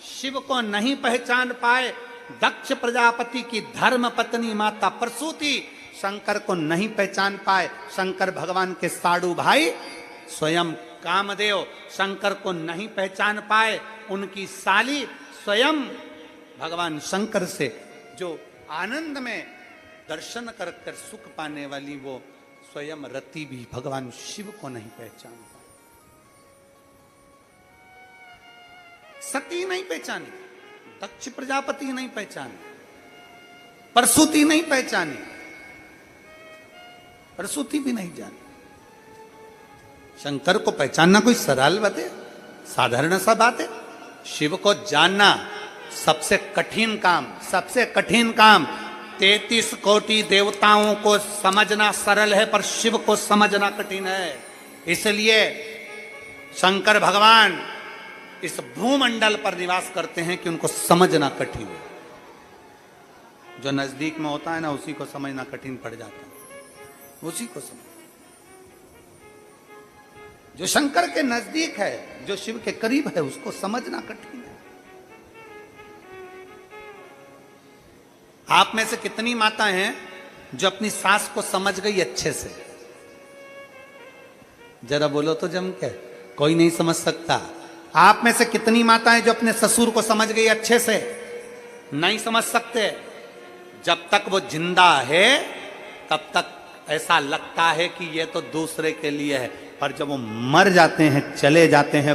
शिव को नहीं पहचान पाए दक्ष प्रजापति की धर्म पत्नी माता प्रसूति, शंकर को नहीं पहचान पाए शंकर भगवान के साडू भाई स्वयं कामदेव, शंकर को नहीं पहचान पाए उनकी साली स्वयं भगवान शंकर से जो आनंद में दर्शन कर कर सुख पाने वाली वो स्वयं रति भी भगवान शिव को नहीं पहचान पाए। सती नहीं पहचानी, दक्ष प्रजापति नहीं पहचाने, प्रसूति नहीं पहचानी, प्रसूति भी नहीं जानी। शंकर को पहचानना कोई सरल बात है, साधारण सा बात है। शिव को जानना सबसे कठिन काम, सबसे कठिन काम। 33 कोटि देवताओं को समझना सरल है पर शिव को समझना कठिन है। इसलिए शंकर भगवान इस भूमंडल पर निवास करते हैं कि उनको समझना कठिन है। जो नजदीक में होता है ना उसी को समझना कठिन पड़ जाता है, उसी को समझ। जो शंकर के नजदीक है, जो शिव के करीब है, उसको समझना कठिन है। आप में से कितनी माता हैं जो अपनी सास को समझ गई अच्छे से? जरा बोलो तो जम के, कोई नहीं समझ सकता। आप में से कितनी माताएं जो अपने ससुर को समझ गई अच्छे से? नहीं समझ सकते। जब तक वो जिंदा है तब तक ऐसा लगता है कि ये तो दूसरे के लिए है, पर जब वो मर जाते हैं, चले जाते हैं,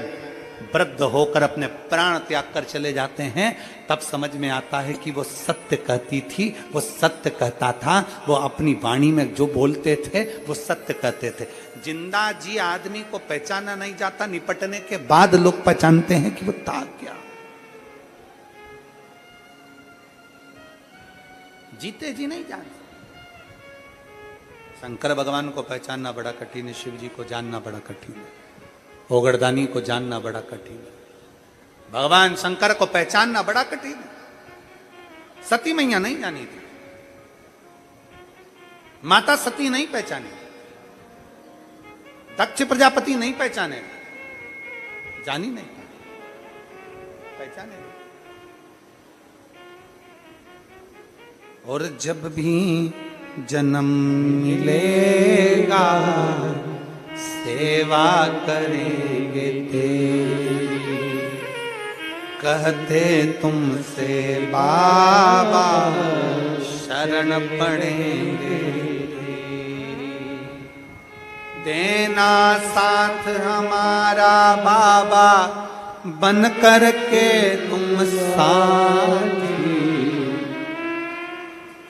वृद्ध होकर अपने प्राण त्याग कर चले जाते हैं, तब समझ में आता है कि वो सत्य कहती थी, वो सत्य कहता था, वो अपनी वाणी में जो बोलते थे वो सत्य कहते थे। जिंदा जी आदमी को पहचाना नहीं जाता, निपटने के बाद लोग पहचानते हैं कि वो था क्या। जीते जी नहीं जानते। शंकर भगवान को पहचानना बड़ा कठिन है, शिव जी को जानना बड़ा कठिन है, ओगरदानी को जानना बड़ा कठिन है, भगवान शंकर को पहचानना बड़ा कठिन है। सती मैया नहीं जानी थी, माता सती नहीं पहचानी, दक्ष प्रजापति नहीं पहचाने, जानी नहीं पहचाने। और जब भी जन्म मिलेगा सेवा करेंगे तेरी, कहते तुमसे बाबा शरण पड़ेंगे तेरी, देना साथ हमारा बाबा बन कर के तुम साथी,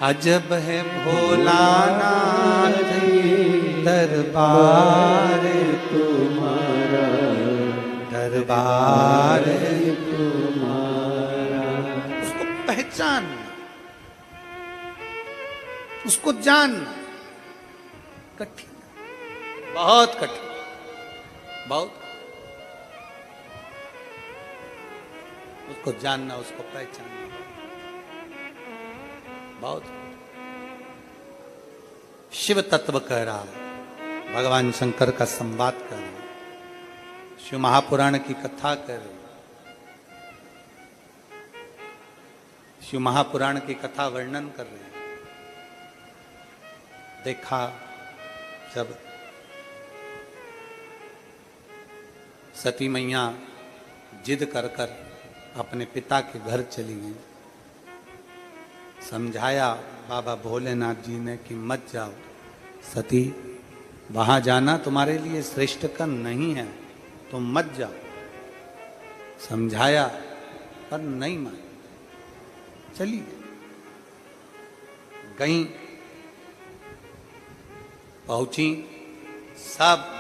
अजब है भोलानाथ दरबार तुम्हारा, दरबार तुम्हारा। उसको पहचान, उसको जान कठिन, बहुत कठिन, बहुत। उसको जानना, उसको पहचानना बहुत। शिव तत्व कह रहा है, भगवान शंकर का संवाद कर रहा है, शिव महापुराण की कथा कर रहे, शिव महापुराण की कथा वर्णन कर रहे हैं। देखा जब सती मैया जिद कर कर अपने पिता के घर चली गई, समझाया बाबा भोलेनाथ जी ने कि मत जाओ सती, वहां जाना तुम्हारे लिए श्रेष्ठ कर्म नहीं है, तुम मत जाओ। समझाया पर नहीं मान, चली गई, पहुंची, सब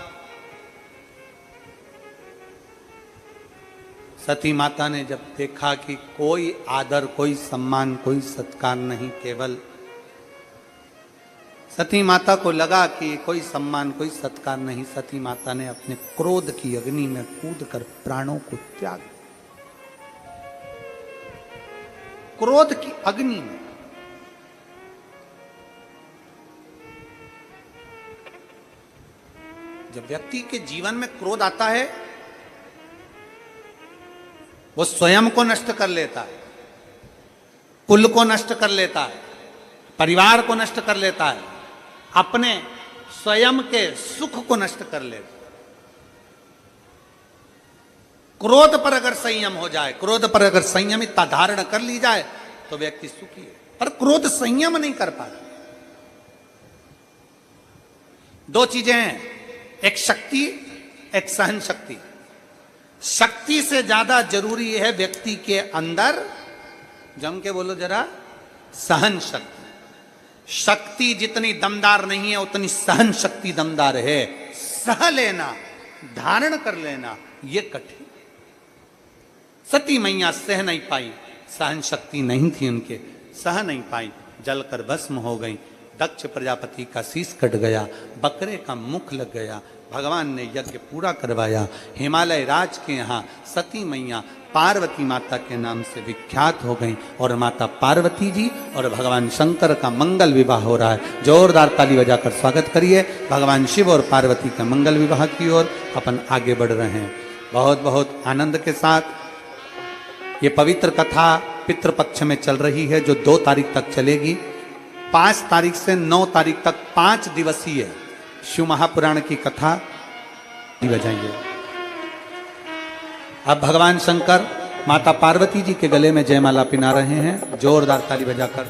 सती माता ने जब देखा कि कोई आदर, कोई सम्मान, कोई सत्कार नहीं, केवल सती माता को लगा कि कोई सम्मान, कोई सत्कार नहीं, सती माता ने अपने क्रोध की अग्नि में कूदकर प्राणों को त्याग, क्रोध की अग्नि में। जब व्यक्ति के जीवन में क्रोध आता है, वो स्वयं को नष्ट कर लेता है, कुल को नष्ट कर लेता है, परिवार को नष्ट कर लेता है, अपने स्वयं के सुख को नष्ट कर लेता है। क्रोध पर अगर संयम हो जाए, क्रोध पर अगर संयमितता धारण कर ली जाए तो व्यक्ति सुखी है, पर क्रोध संयम नहीं कर पाता। दो चीजें हैं, एक शक्ति, एक सहन शक्ति। शक्ति से ज्यादा जरूरी है व्यक्ति के अंदर, जम के बोलो जरा, सहन शक्ति। शक्ति जितनी दमदार नहीं है उतनी सहन शक्ति दमदार है। सह लेना, धारण कर लेना, यह कठिन। सती मैया सह नहीं पाई, सहन शक्ति नहीं थी उनके, सह नहीं पाई, जलकर भस्म हो गई। दक्ष प्रजापति का शीश कट गया, बकरे का मुख लग गया, भगवान ने यज्ञ पूरा करवाया। हिमालय राज के यहाँ सती मैया पार्वती माता के नाम से विख्यात हो गई और माता पार्वती जी और भगवान शंकर का मंगल विवाह हो रहा है। जोरदार ताली बजाकर स्वागत करिए भगवान शिव और पार्वती का मंगल विवाह की ओर अपन आगे बढ़ रहे हैं। बहुत बहुत आनंद के साथ ये पवित्र कथा पितृपक्ष में चल रही है, जो 2 तारीख तक चलेगी। 5 तारीख से 9 तारीख तक 5 दिवसीय शिव महापुराण की कथा बजाएंगे। अब भगवान शंकर माता पार्वती जी के गले में जयमाला पिना रहे हैं, जोरदार ताली बजाकर।